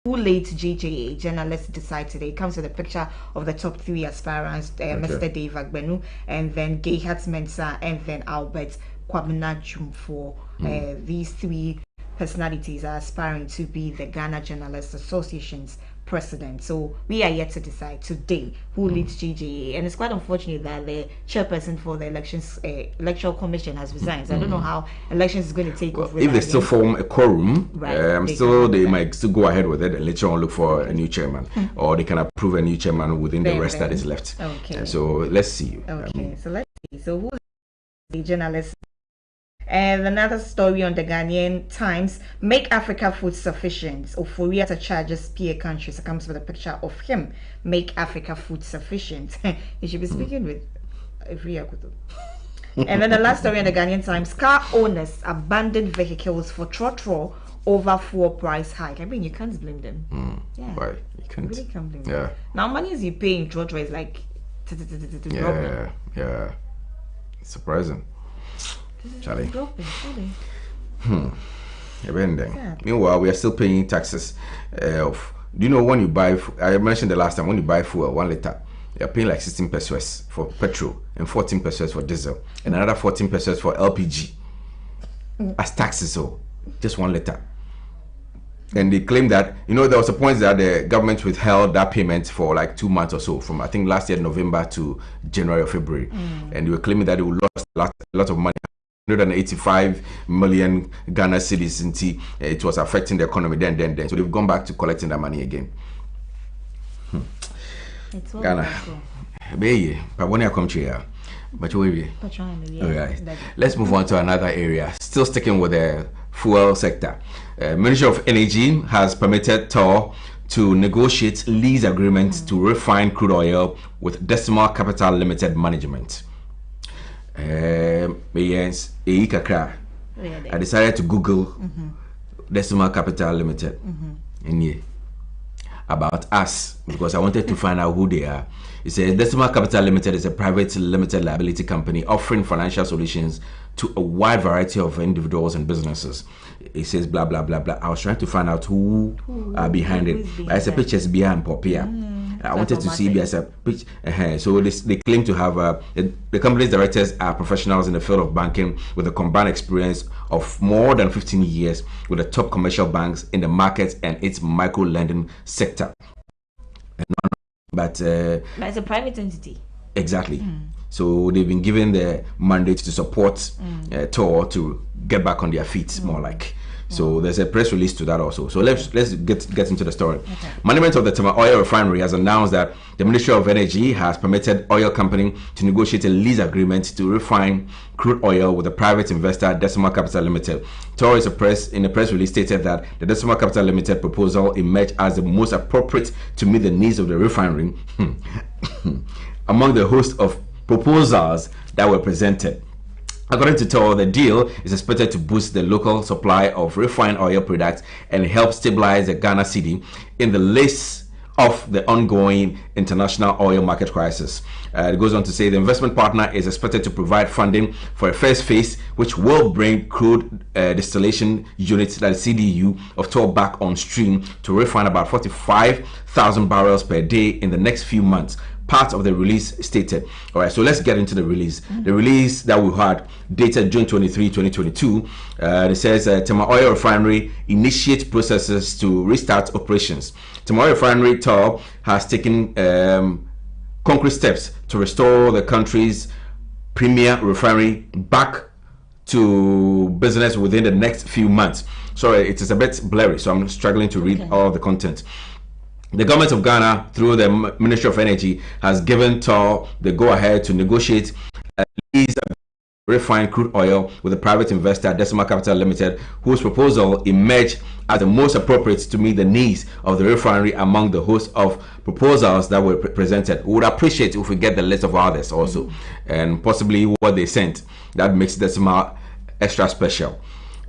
who late GJA journalists decide today. It comes with a picture of the top three aspirants, Mr. Dave Agbenu, and then Gehat Mensah, and then Albert Kwabena Jumfo. These three personalities are aspiring to be the Ghana Journalists Association's president. So we are yet to decide today who leads GJA, and it's quite unfortunate that the chairperson for the electoral commission has resigned. So I don't know how elections is going to take over. If they still form a quorum, right, they might still go ahead with it and later on look for a new chairman, or they can approve a new chairman within the rest that is left. Okay. So let's see. Okay. So let's see. So who is the journalist? And another story on the Ghanaian Times: Make Africa food sufficient. Oforiata charges PA countries. It comes with a picture of him. Make Africa food sufficient. You should be speaking with Ifriakuto. And then the last story on the Ghanaian Times: Car owners abandon vehicles for trotro over fuel price hike. I mean, you can't blame them. Yeah. Why? You can't. You really can't blame them. Yeah. Now, money you pay in trotro is like yeah. It's surprising. Charlie. Meanwhile, we are still paying taxes. Do you know when you buy? I mentioned the last time, when you buy fuel 1 liter, you're paying like 16 pesos for petrol and 14 pesos for diesel, and another 14 pesos for LPG as taxes. So just 1 liter. And they claim that, there was a point that the government withheld that payment for like 2 months or so, from I think last year November to January or February, and they were claiming that they would lost a lot of money. 185 million Ghana cedis, and it was affecting the economy then. So they've gone back to collecting that money again. It's Ghana. But when I come to here, but alright. Let's move on to another area. Still sticking with the fuel sector. Ministry of Energy has permitted TOR to negotiate lease agreements to refine crude oil with Decimal Capital Limited Management. I decided to Google Decimal Capital Limited about us, because I wanted to find out who they are. It says Decimal Capital Limited is a private limited liability company offering financial solutions to a wide variety of individuals and businesses. It says blah blah blah blah. I was trying to find out who are behind it. As a picture is behind Popia. I wanted to see as a pitch. So they claim to have the company's directors are professionals in the field of banking with a combined experience of more than 15 years with the top commercial banks in the market and its micro lending sector. But it's a private entity. Exactly. So they've been given the mandate to support TOR to get back on their feet, more like. So there's a press release to that also. So let's get into the story. Okay. Management of the Tema Oil Refinery has announced that the Ministry of Energy has permitted oil company to negotiate a lease agreement to refine crude oil with a private investor, Decimal Capital Limited. TOR is in a press release stated that the Decimal Capital Limited proposal emerged as the most appropriate to meet the needs of the refinery among the host of proposals that were presented. According to TOR, the deal is expected to boost the local supply of refined oil products and help stabilize the Ghana cedi in the face of the ongoing international oil market crisis. It goes on to say the investment partner is expected to provide funding for a first phase, which will bring crude distillation units, that is CDU, of TOR back on stream to refine about 45,000 barrels per day in the next few months. Part of the release stated. All right, so let's get into the release. The release that we had dated June 23, 2022, it says Tema Oil Refinery initiates processes to restart operations. Tema Oil Refinery TOR has taken concrete steps to restore the country's premier refinery back to business within the next few months. Sorry, it is a bit blurry, so I'm struggling to read all the content. The government of Ghana, through the Ministry of Energy, has given TOR the go-ahead to negotiate a lease of refined crude oil with a private investor, Decimal Capital Limited, whose proposal emerged as the most appropriate to meet the needs of the refinery among the host of proposals that were presented. We would appreciate if we get the list of others also, and possibly what they sent. That makes Decimal extra special.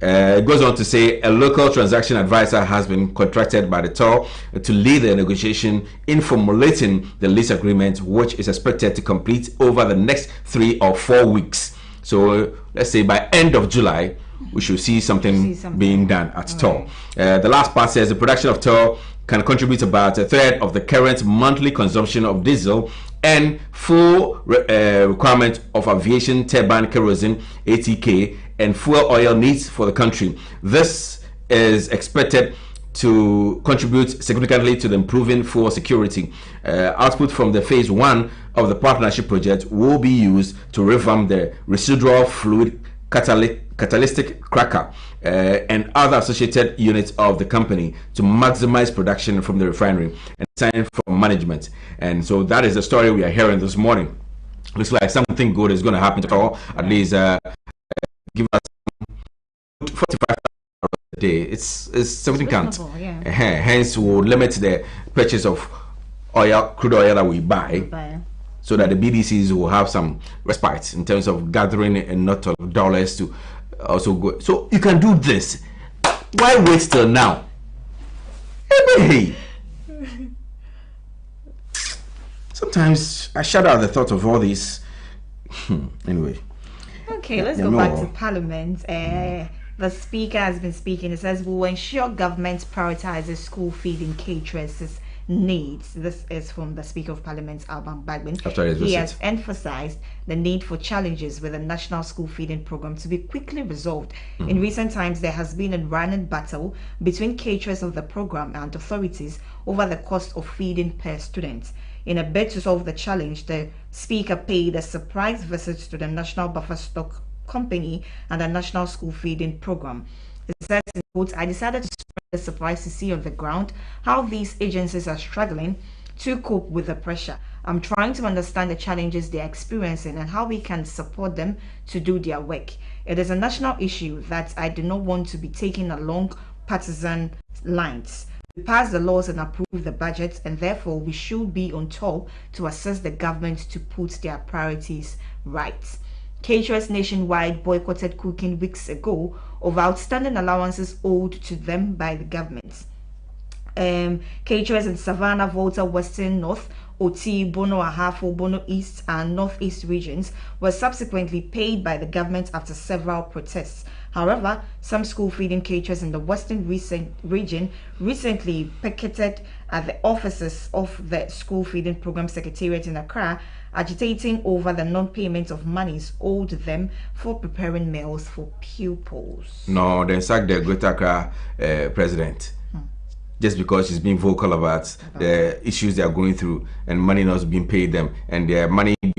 It goes on to say a local transaction advisor has been contracted by the TOR to lead the negotiation in formulating the lease agreement, which is expected to complete over the next 3 or 4 weeks. So let's say by end of July, we should see something being done at TOR. The last part says the production of TOR can contribute about a third of the current monthly consumption of diesel and full requirement of aviation turbine kerosene ATK and fuel oil needs for the country. This is expected to contribute significantly to the improving fuel security. Output from the phase 1 of the partnership project will be used to revamp the residual fluid catalytic cracker and other associated units of the company to maximize production from the refinery and time for management. And so that is the story we are hearing this morning. Looks like something good is going to happen to all. At least give us 45 a day. It's something can't. Yeah. Hence, we'll limit the purchase of oil, crude oil that we buy. So that the BDCs will have some respite in terms of gathering a lot of dollars to also go. So you can do this. Why wait till now? Hey. Sometimes I shut out the thought of all this. Anyway. Okay, let's go back to Parliament. The Speaker has been speaking. It says, we will ensure government prioritizes school feeding caterers' needs. This is from the Speaker of Parliament, Alban Bagbin. He has emphasized the need for challenges with the National School Feeding Program to be quickly resolved. In recent times, there has been a running battle between caterers of the program and authorities over the cost of feeding per student. In a bid to solve the challenge, the Speaker paid a surprise visit to the National Buffer Stock Company and the National School Feeding Program. It says, in quotes, I decided to spread the surprise to see on the ground how these agencies are struggling to cope with the pressure. I'm trying to understand the challenges they are experiencing and how we can support them to do their work. It is a national issue that I do not want to be taken along partisan lines. We pass the laws and approve the budget, and therefore we should be on top to assist the government to put their priorities right. Caterers nationwide boycotted cooking weeks ago over outstanding allowances owed to them by the government. Caterers in Savannah, Volta, Western North, Oti, Bono, Ahafo, Bono East and Northeast regions were subsequently paid by the government after several protests. However, some school feeding caterers in the Western region recently picketed at the offices of the School Feeding Program Secretariat in Accra, agitating over the non-payment of monies owed them for preparing meals for pupils. No, they sacked the Greater Accra president. Just because she's being vocal about the issues they are going through and money not being paid them and their money being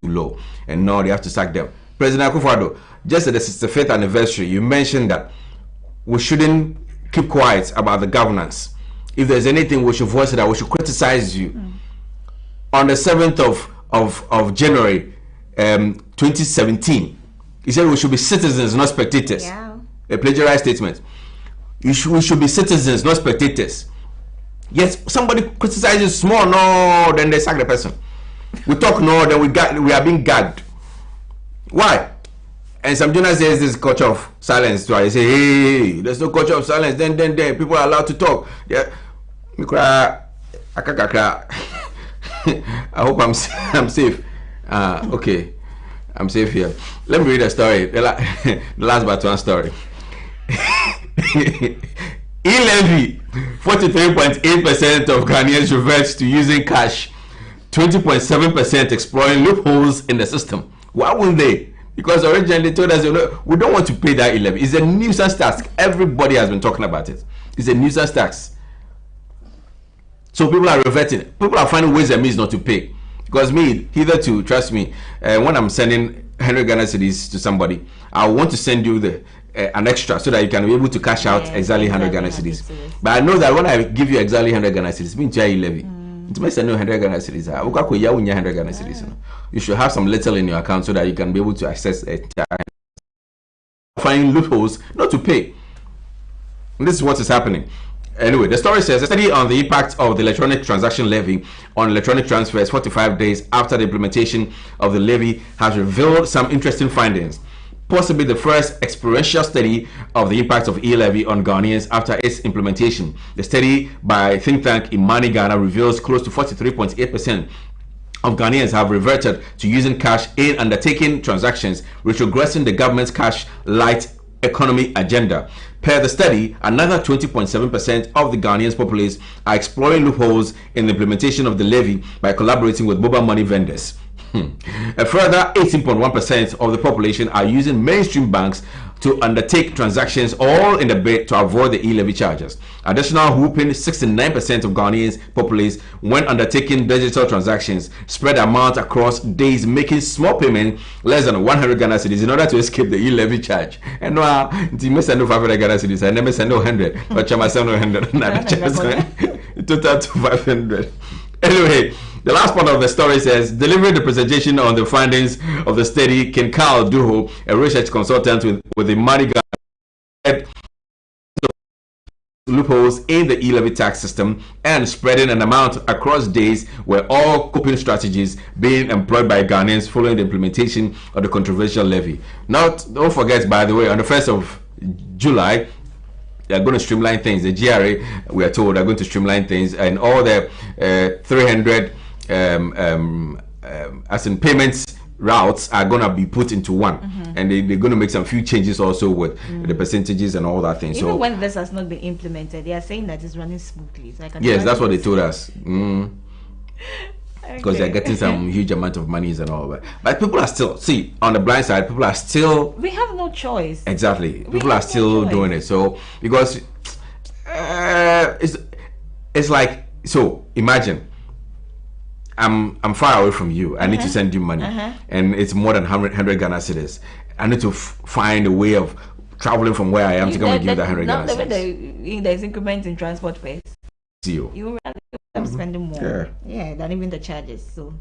too low. And now they have to sack them. President Akufo-Addo, just at the 65th anniversary, you mentioned that we shouldn't keep quiet about the governance. If there's anything we should voice it out, we should criticize you. On the 7th of January 2017, he said we should be citizens, not spectators. Yeah. A plagiarized statement. We should be citizens, not spectators. Yes, somebody criticizes small, no, then they sack the person. We talk, no, then we are being gagged. Why? And some journalists say this culture of silence. So I say, hey, there's no culture of silence. Then people are allowed to talk. Yeah, I hope I'm safe. Okay, I'm safe here. Let me read a story. The last but one story. E-levy, 43.8% of Ghanaians revert to using cash, 20.7% exploring loopholes in the system. Why wouldn't they? Because originally they told us, we don't want to pay that E-levy. It's a nuisance tax. Everybody has been talking about it. It's a nuisance tax. So people are reverting. People are finding ways and means not to pay. Because me, hitherto, trust me, when I'm sending 100 Ghana cedis to somebody, I want to send you an extra so that you can be able to cash out exactly 100 Ghana cedis. But I know that when I give you exactly 100 Ghana cedis, it means E-levy. It means 100 Ghana cedis. 100 Ghana cedis. You should have some little in your account so that you can be able to access it. Finding loopholes not to pay. And this is what is happening. Anyway, the story says a study on the impact of the electronic transaction levy on electronic transfers 45 days after the implementation of the levy has revealed some interesting findings. Possibly the first experiential study of the impact of e-levy on Ghanaians after its implementation. The study by think tank Imani Ghana reveals close to 43.8% of Ghanaians have reverted to using cash in undertaking transactions, retrogressing the government's cash light economy agenda. Per the study, another 20.7% of the Ghanaians populace are exploring loopholes in the implementation of the levy by collaborating with mobile money vendors. A further 18.1% of the population are using mainstream banks to undertake transactions, all in the bid to avoid the e-levy charges. Additional whooping 69% of Ghanaians populace when undertaking digital transactions spread amount across days, making small payment less than 100 Ghana cedis in order to escape the e-levy charge. And no, the may send 500 Ghana cedis, I never send 100, but Chama send 100, total to 500. Anyway, the last part of the story says, delivering the presentation on the findings of the study, Ken Carl Duho, a research consultant with the money loopholes in the e-levy tax system and spreading an amount across days were all coping strategies being employed by Ghanaians following the implementation of the controversial levy. Don't forget, by the way, on the 1st of July, they are going to streamline things. The GRA, we are told, are going to streamline things, and all the 300 as in payments routes are going to be put into one, and they're going to make some few changes also with the percentages and all that thing. Even so when this has not been implemented, they are saying that it's running smoothly. So yes, that's what they told us. Because they're getting some huge amount of monies and all that. But people are still, see, on the blind side, people are still... We have no choice. Exactly. People are still doing it. So, because it's like, so imagine, I'm far away from you. I need to send you money. And it's more than 100 Ghana cedis. I need to find a way of traveling from where I am to come and give that 100 Ghana cedis. There's increment in transport fares. You I'm spending more, than even the charges. So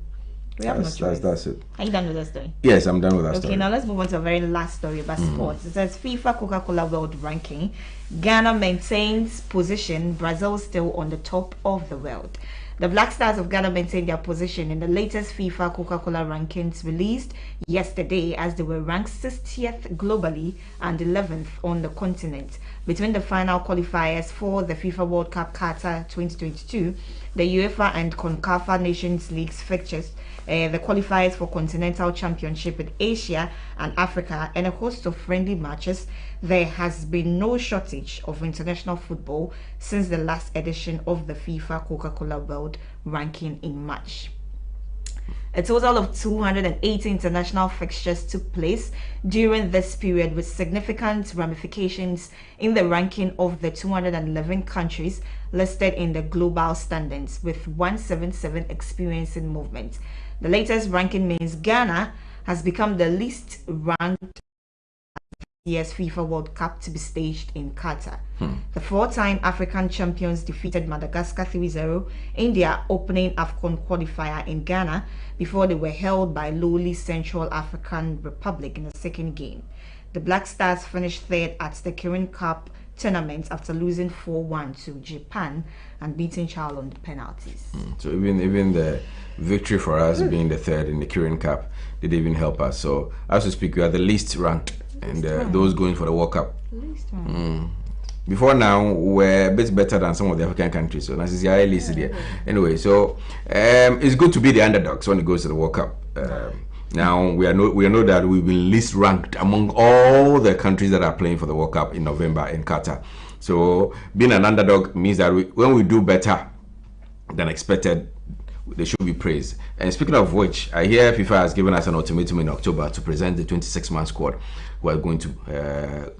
we have no choice. That's it. Are you done with that story? Yes, I'm done with that story. Okay, now let's move on to a very last story about sports. It says FIFA Coca-Cola World Ranking. Ghana maintains position. Brazil still on the top of the world. The Black Stars of Ghana maintained their position in the latest FIFA Coca-Cola rankings released yesterday, as they were ranked 60th globally and 11th on the continent. Between the final qualifiers for the FIFA World Cup Qatar 2022, the UEFA and CONCACAF Nations League's fixtures, the qualifiers for Continental Championship in Asia and Africa, and a host of friendly matches, there has been no shortage of international football since the last edition of the FIFA Coca-Cola World Ranking in March. A total of 280 international fixtures took place during this period, with significant ramifications in the ranking of the 211 countries listed in the global standings, with 177 experiencing movement. The latest ranking means Ghana has become the least ranked year's FIFA World Cup to be staged in Qatar. The four-time African champions defeated Madagascar 3-0 in their opening AFCON qualifier in Ghana before they were held by lowly Central African Republic in the second game. The Black Stars finished third at the Kirin Cup tournament after losing 4-1 to Japan and beating Charles on the penalties. So even the victory for us being the third in the Kirin Cup did even help us. So as we speak, we are the least ranked, and those going for the World Cup. Before now, we're a bit better than some of the African countries. So that's the list there. Anyway, so it's good to be the underdogs when it goes to the World Cup. Now we know that we've been least ranked among all the countries that are playing for the World Cup in November in Qatar. So being an underdog means that when we do better than expected, they should be praised. And speaking of which, I hear FIFA has given us an ultimatum in October to present the 26-man squad who are going to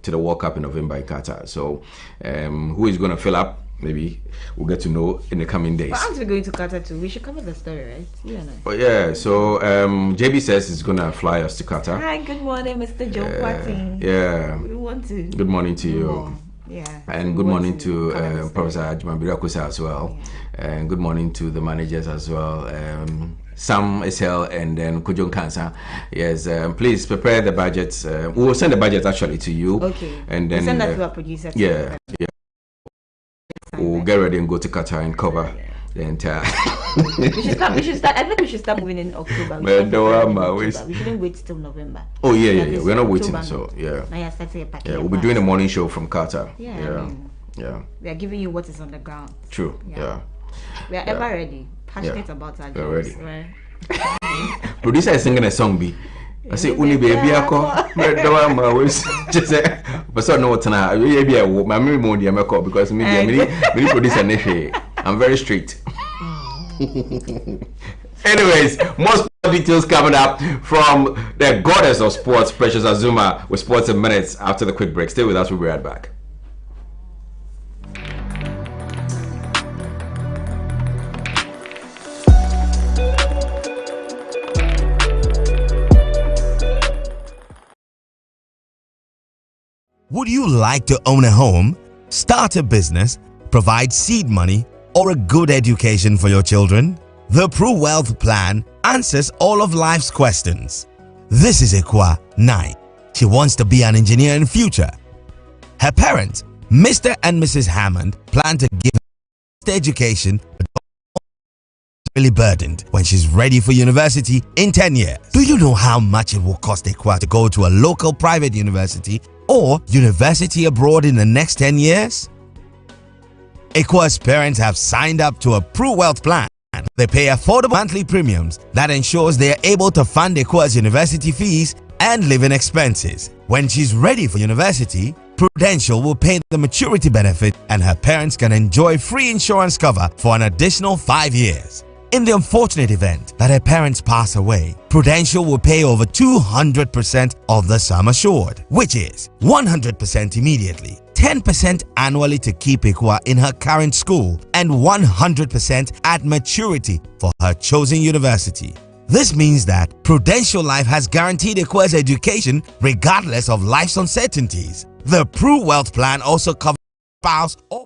the World Cup in November in Qatar. So who is going to fill up? Maybe we'll get to know in the coming days. But aren't we going to Qatar too? We should cover the story, right? You and I. But yeah, so JB says he's going to fly us to Qatar. Hi, good morning, Mr. Joe Quatting. Yeah. We want to. Good morning to you. Yeah. And good morning to Professor Ajman Birakusa as well. Yeah. And good morning to the managers as well. Sam SL and then Kujon Kansa. Yes, please prepare the budget. We will send the budget actually to you. Okay. And then we'll send that to our producer. Yeah. We'll get ready and go to Qatar and cover the entire. we should start. I think we should start moving in October. We shouldn't wait till November. Oh yeah. We're not waiting. So yeah. We'll be doing a morning show from Qatar. Yeah. We are giving you what is on the ground. True. Yeah. We are ever ready. Passionate about our jobs. We're ready. Right? Producer is singing a song. I say uni baby ako. No one was just say but so no tana we be my memory mo dey make because me produce an issue. I'm very strict. Anyways, more details coming up from the goddess of sports, Precious Azuma, with Sports in Minutes after the quick break. Stay with us, we'll be right back. Would you like to own a home, start a business, provide seed money, or a good education for your children? The Pro Wealth Plan answers all of life's questions. This is Ekwa 9. She wants to be an engineer in future. Her parents, Mr. and Mrs. Hammond, plan to give her the education really burdened when she's ready for university in 10 years. Do you know how much it will cost Ekwa to go to a local private university or university abroad in the next 10 years? Ekwa's parents have signed up to a Pro Wealth Plan. They pay affordable monthly premiums that ensures they are able to fund Ekwa's university fees and living expenses. When she's ready for university, Prudential will pay the maturity benefit and her parents can enjoy free insurance cover for an additional 5 years. In the unfortunate event that her parents pass away, Prudential will pay over 200% of the sum assured, which is 100% immediately, 10% annually to keep Ekwa in her current school, and 100% at maturity for her chosen university. This means that Prudential Life has guaranteed Ekwa's education regardless of life's uncertainties. The Pro Wealth Plan also covers spouse or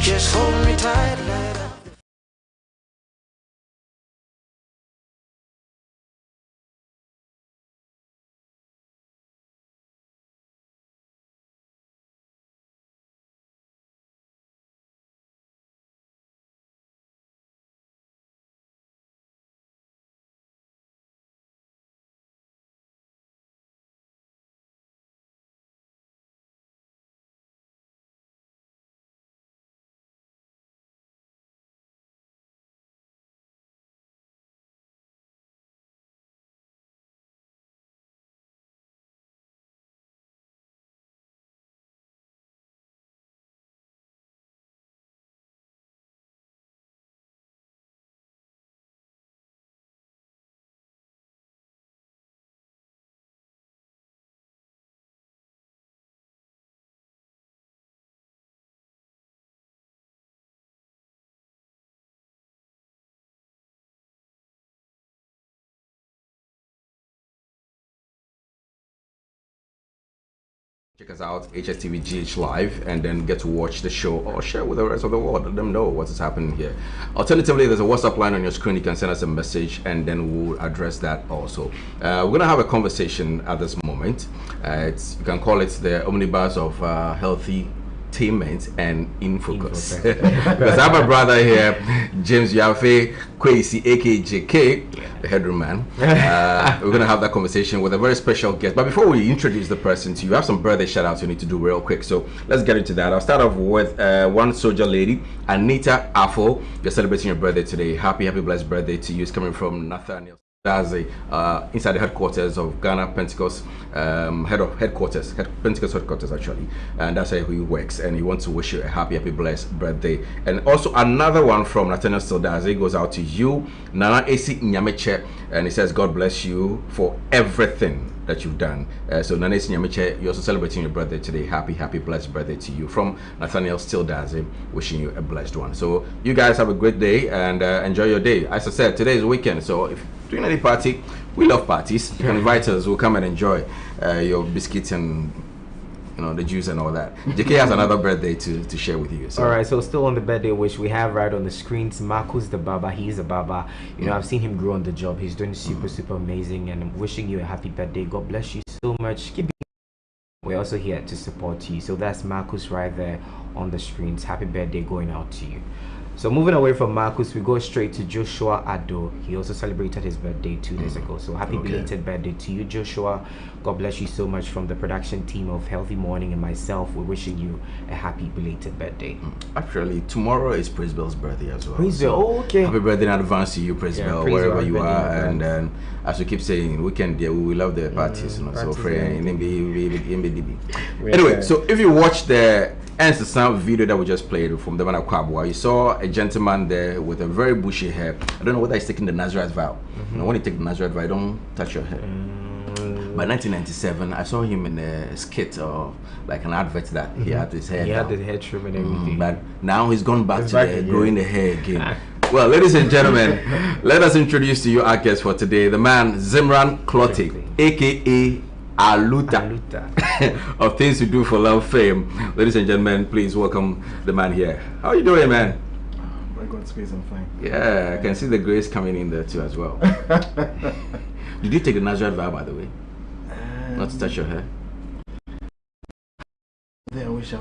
Just hold me tight, light up. Check us out, Hstv GH Live, and then get to watch the show or share with the rest of the world. Let them know what is happening here. Alternatively, there's a WhatsApp line on your screen. You can send us a message, and then we'll address that also. We're going to have a conversation at this moment. You can call it the omnibus of healthy entertainment and in focus. Because I have a brother here, James Yafe Kwesi, aka JK, the headroom man. We're gonna have that conversation with a very special guest. But before we introduce the person to you, have some birthday shout outs you need to do real quick. So let's get into that. I'll start off with one soldier lady, Anita Afo. You're celebrating your birthday today. Happy blessed birthday to you. It's coming from Nathaniel. That's inside the headquarters of Ghana Pentecost, Pentecost headquarters actually, and that's where he works. And he wants to wish you a happy blessed birthday. And also another one from Nathaniel Sildaze goes out to you, Nana Esi Nyameche, and he says God bless you for everything that you've done. So Nana Esi Nyameche, you're also celebrating your birthday today. Happy blessed birthday to you from Nathaniel Sildaze, wishing you a blessed one. So you guys have a great day and enjoy your day. As I said, today is weekend, so if doing any party, we love parties. You can invite us. We'll come and enjoy your biscuits and the juice and all that. JK has another birthday to share with you. So. All right, so still on the birthday wish we have right on the screens. Marcus the Baba, he's a Baba. I've seen him grow on the job. He's doing super amazing, and I'm wishing you a happy birthday. God bless you so much. Keep. We're also here to support you. So that's Marcus right there on the screens. Happy birthday going out to you. So moving away from Marcus, we go straight to Joshua Ado. He also celebrated his birthday 2 days ago. So happy belated birthday to you, Joshua. God bless you so much from the production team of Healthy Morning and myself. We're wishing you a happy belated birthday. Actually, tomorrow is Praise Bell's birthday as well. Praise Bell, okay. Happy birthday in advance to you, Praise Bell, wherever you are. And then, as we keep saying, weekend, we love the parties. So, anyway, so if you watch the the sound video that we just played from the man of Kwabwa, you saw a gentleman there with a very bushy hair. I don't know whether he's taking the Nazareth vow. When you take the Nazareth vow, don't touch your hair. By 1997, I saw him in a skit or like an advert that he had his hair. He had the hair trim and everything. But now he's gone back to growing the hair again. Well, ladies and gentlemen, let us introduce to you our guest for today, the man Zimran Clotte, aka Aluta of Things to Do for Love fame. Ladies and gentlemen, please welcome the man here. How are you doing, man? By God's grace, I'm fine. Yeah, I can see the grace coming in there too as well. Did you take the Nazareth vow, by the way? Not to touch your hair? I wish I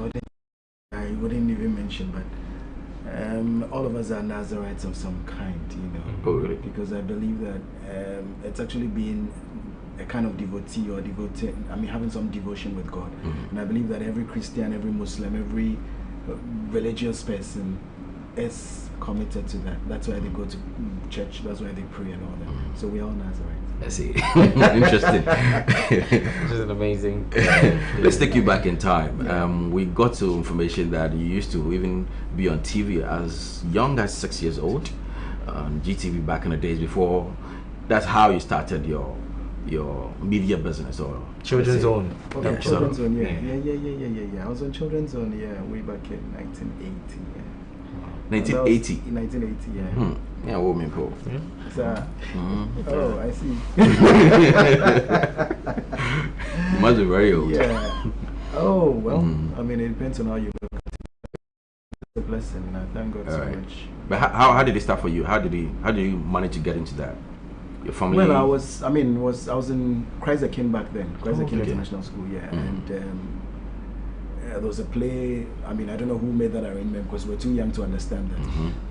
wouldn't even mention, but all of us are Nazarites of some kind, Oh, really? Because I believe that it's actually being a kind of devotee or devoted, having some devotion with God. And I believe that every Christian, every Muslim, every religious person is committed to that. That's why they go to church, that's why they pray and all that. So we're all Nazarites. I see. Interesting. Which is amazing. Let's take you back in time. We got to information that you used to even be on TV as young as 6 years old, on GTV back in the days before. That's how you started your media business or Children's Zone. Children's Zone, yeah. I was on Children's Zone, way back in 1980. 1980. 1980, yeah. Yeah, woman, cool. Oh, I see. You must be very old. Yeah. Oh, well, it depends on how you look at it. blessing, and I thank God so much. But how did it start for you? How did you manage to get into that? Your family? Well, I was in Christ the King back then, Christ the King International School, and there was a play. I mean, I don't know who made that arrangement because we're too young to understand that.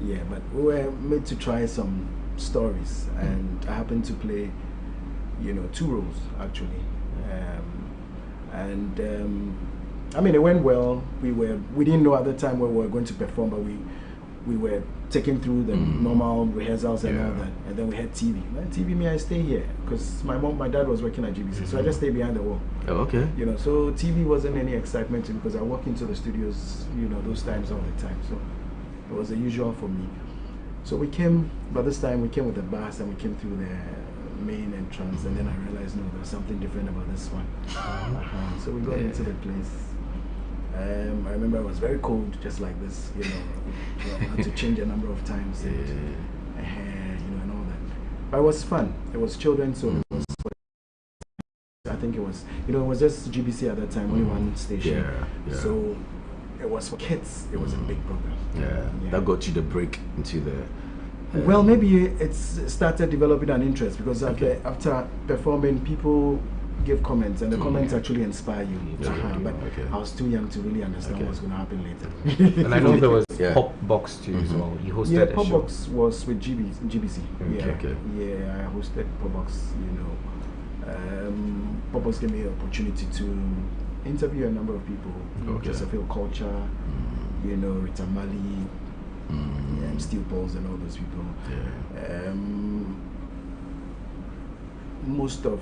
Yeah, but we were made to try some stories, and I happened to play, 2 roles actually, I mean, it went well. We didn't know at the time where we were going to perform, but we were taken through the normal rehearsals and all that, and then we had TV. Man, TV, I stay here because my dad was working at GBC, so I just stayed behind the wall. Oh, okay. So TV wasn't any excitement to me because I walk into the studios, those times all the time. So it was the usual for me. So by this time we came with the bus and we came through the main entrance, and then I realized, no, there's something different about this one. So we got into the place. I remember it was very cold, just like this, I had to change a number of times, and all that. But it was fun. It was children, so it was, I think it was, it was just GBC at that time, only one station. So it was for kids. It was a big program. That got you the break into the... well, maybe it started developing an interest because after performing, people give comments, and the comments actually inspire you. But I was too young to really understand what's going to happen later. And I know there was Pop Box too as well. You hosted a Pop show. Box was with GBC. I hosted Pop Box. Pop Box gave me the opportunity to interview a number of people. Hstv Culture, Rita Mali, Steel Balls, and all those people. Most of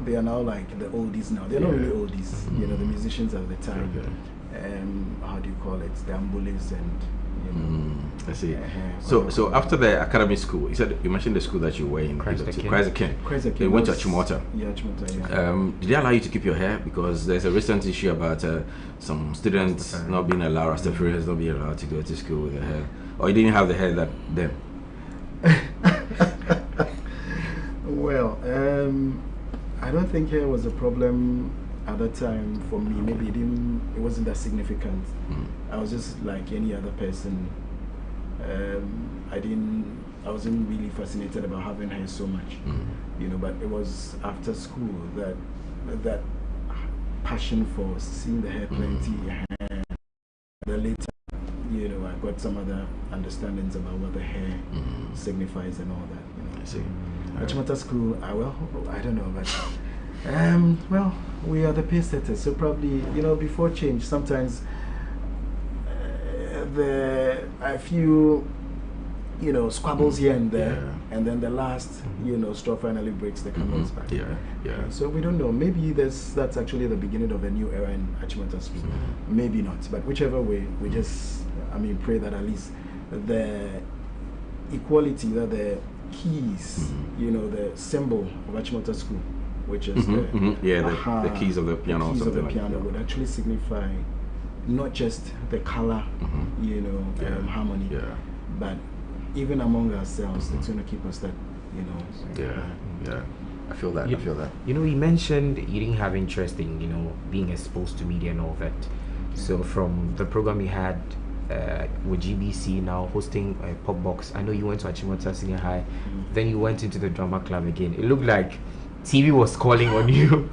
they are now like the oldies now. They're not really oldies, the musicians of the time. How do you call it? The ambulances and I see. So after the academy school, you mentioned the school that you were in, Christ the King. You went to Achimota. Yeah, Achimota. Did they allow you to keep your hair? Because there's a recent issue about some students not being allowed, Rastafarians not being allowed to go to school with their hair, or you didn't have the hair then. Well, I don't think hair was a problem at that time for me. Maybe it wasn't that significant. I was just like any other person. I wasn't really fascinated about having hair so much, but it was after school that passion for seeing the hair plenty, and then later, I got some other understandings about what the hair signifies and all that. I see. Achimota school, I don't know, but well, we are the pace setters, so probably before change, sometimes a few squabbles here and there, and then the last straw finally breaks the camel's back. So we don't know. Maybe that's actually the beginning of a new era in Achimota school. Maybe not, but whichever way, we just pray that at least the equality, that the keys, the symbol of Achimota school, which is the keys of the piano, would actually signify not just the color, harmony, but even among ourselves, it's going to keep us that, I feel that. You mentioned you didn't have interest in, being exposed to media and all that. So from the program you had with GBC, now hosting Pop Box, I know you went to Achimota Senior High, then you went into the drama club again. It looked like TV was calling on you.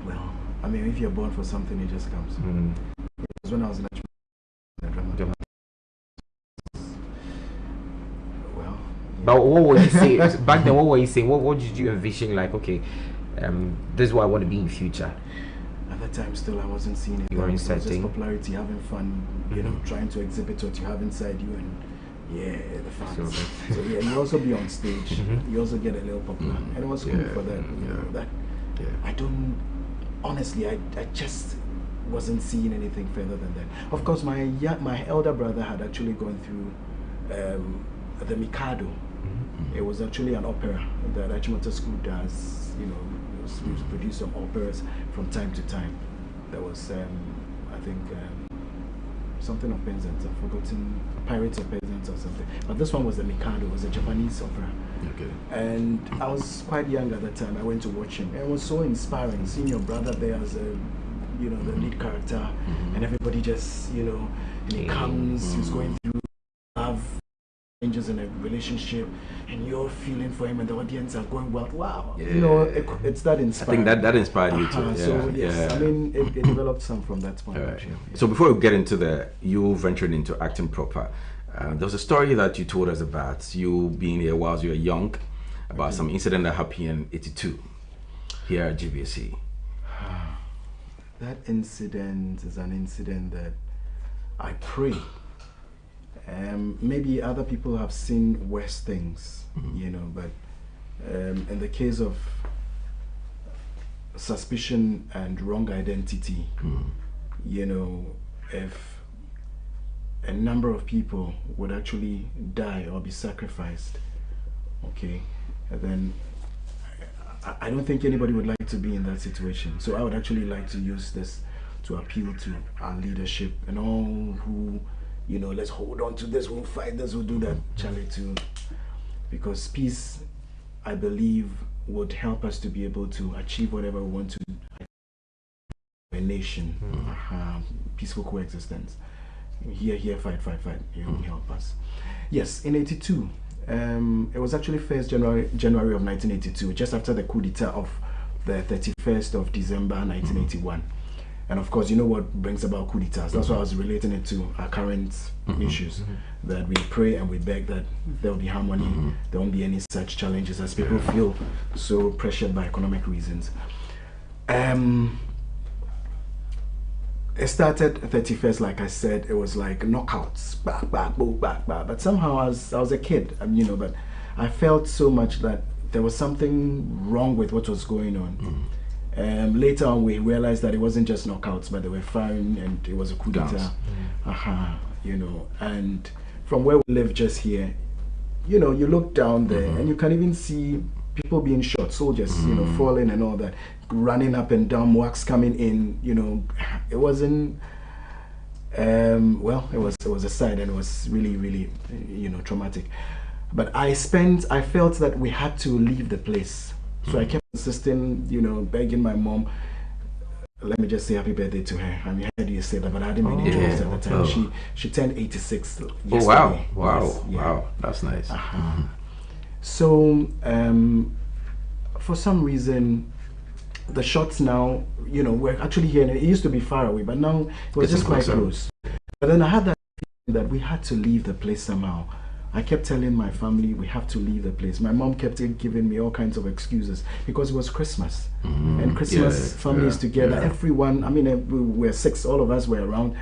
Well, if you're born for something, it just comes. It was when I was in Achimota drama. Well, but what were you saying back then? What were you saying? What did you envision? Like, okay, this is what I want to be in future. At that time, still, I wasn't seeing it. You were It was just setting popularity, having fun, trying to exhibit what you have inside you, and the fans. So you also be on stage. You also get a little popular, and it was cool for that. I don't, honestly, I just wasn't seeing anything further than that. Of course, my elder brother had actually gone through the Mikado. It was actually an opera that Achimota School does. We produce some operas from time to time. There was, I think, something of peasants. I've forgotten, Pirates of Peasants or something. But this one was the Mikado. It was a Japanese opera. And I was quite young at that time. I went to watch him. It was so inspiring seeing your brother there as a you know, the lead character, and everybody just, you know, and he comes, he's going through love changes in a relationship, and you're feeling for him, and the audience are going, well, wow, you know, it's that inspiring. I think that inspired you too. So yes, I mean, it developed some from that point. Right. So before we get into you venturing into acting proper, there was a story that you told us about you being here whilst you were young, about some incident that happened in '82 here at GVC. That incident is an incident that I pray. Maybe other people have seen worse things, you know, but in the case of suspicion and wrong identity, you know, if a number of people would actually die or be sacrificed, okay, then I don't think anybody would like to be in that situation. So I would actually like to use this to appeal to our leadership and all who, you know, let's hold on to this, we'll fight this, we'll do that, Charlie, too. Because peace, I believe, would help us to be able to achieve whatever we want to, a nation, peaceful coexistence. Here, fight, it will help us. Yes, in '82, it was actually 1st January of 1982, just after the coup d'etat of the 31st of December 1981. And of course, you know what brings about coup d'etats. That's why I was relating it to our current issues. That we pray and we beg that there will be harmony, there won't be any such challenges as people feel so pressured by economic reasons. It started 31st, like I said, it was like knockouts, back, but somehow I was a kid, you know, but I felt so much that there was something wrong with what was going on. Later on, we realized that it wasn't just knockouts, but they were firing, and it was a coup d'etat. You know, and from where we live just here, you know, you look down there, and you can even see people being shot, soldiers, you know, falling and all that, running up and down, wax coming in. You know, it wasn't. Well, it was a sight, and it was really, you know, traumatic. But I felt that we had to leave the place. So I kept insisting, you know, begging my mom, let me just say happy birthday to her. I mean, I heard you say that, but I didn't make any choice at the time. She turned 86 yesterday. Oh, wow. Yes, Wow. That's nice. So, for some reason, the shots now, you know, we're actually here. It used to be far away, but now it was just quite close. But then I had that feeling that we had to leave the place somehow. I kept telling my family we have to leave the place. My mom kept giving me all kinds of excuses because it was Christmas. And Christmas, families together, everyone, I mean, we were 6, all of us were around.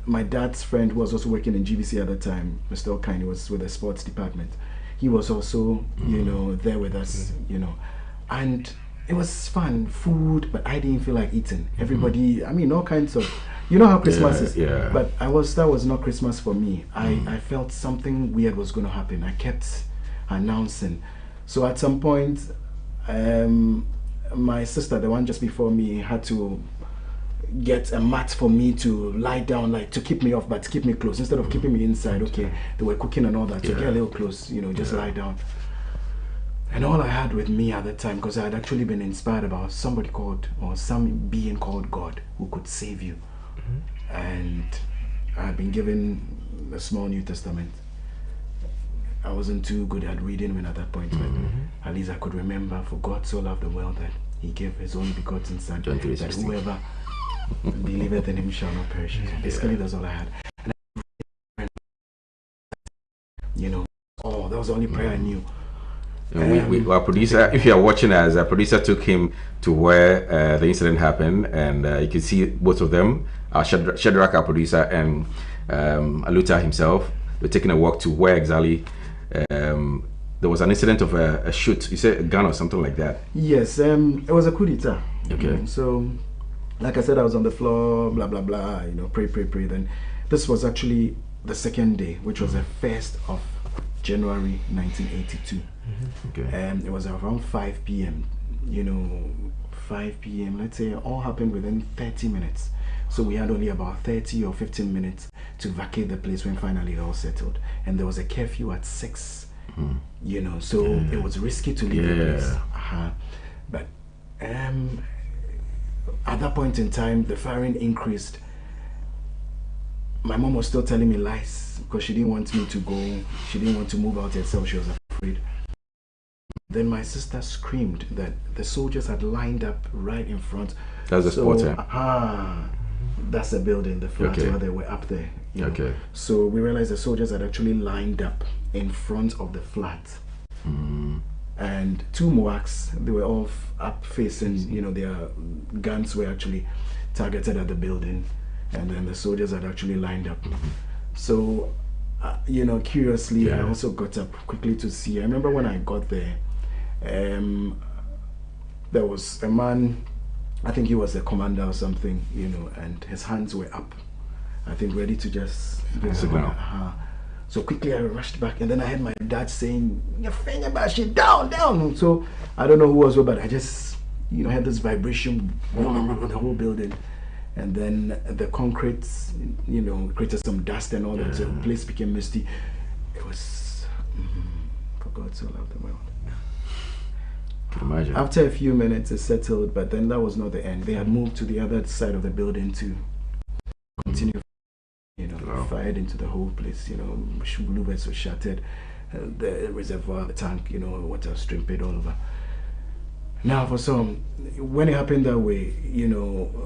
My dad's friend who was also working in GVC at the time, Mr. Okine, was with the sports department. He was also, you know, there with us, you know. And it was fun, food, but I didn't feel like eating. Everybody, I mean, all kinds of, you know how Christmas is. But that was not Christmas for me. I felt something weird was going to happen. I kept announcing. So at some point, my sister, the one just before me, had to get a mat for me to lie down, like to keep me off, but to keep me close. Instead of keeping me inside, okay, they were cooking and all that, to get a little close, you know, just lie down. And all I had with me at the time, because I had actually been inspired about somebody called, or some being called God who could save you. And I had been given a small New Testament. I wasn't too good at reading when at that point, but at least I could remember, for God so loved the world that he gave his only begotten son, that whoever believeth in him shall not perish. Basically, that's all I had. And you know, that was the only prayer I knew. Our producer, if you are watching us, our producer took him to where the incident happened, and you can see both of them, Shadrach, our producer, and Aluta himself. They're taking a walk to where exactly there was an incident of a shoot. You said a gun or something like that? Yes, it was a coup d'etat. Okay. So, like I said, I was on the floor, blah, blah, blah, you know, pray. Then this was actually the second day, which was the 1st of January 1982. Okay. It was around 5 p.m. You know, 5 p.m. Let's say it all happened within 30 minutes. So we had only about 30 or 15 minutes to vacate the place when finally it all settled. And there was a curfew at 6. You know, so it was risky to leave the place. But at that point in time, the firing increased. My mom was still telling me lies because she didn't want me to go. She didn't want to move out herself. She was afraid. Then my sister screamed that the soldiers had lined up right in front. That's the spot, that's the building, the flat where they were up there. Okay. So we realized the soldiers had actually lined up in front of the flat. And two Moaks, they were all up facing, their guns were actually targeted at the building. And then the soldiers had actually lined up. So, curiously, I also got up quickly to see. I remember when I got there, there was a man, I think he was a commander or something, and his hands were up, I think ready to just So quickly I rushed back, and then I heard my dad saying, "Your finger bash, down, down." So I don't know who was who, but I just had this vibration the whole building, and then the concrete created some dust and all that. So the place became misty. It was for God so loved the world. Imagine. After a few minutes, it settled, but then that was not the end. They had moved to the other side of the building to continue. Fired into the whole place. Bluebirds were shattered. The reservoir, the tank, water streamed all over. Now, for some, when it happened that way,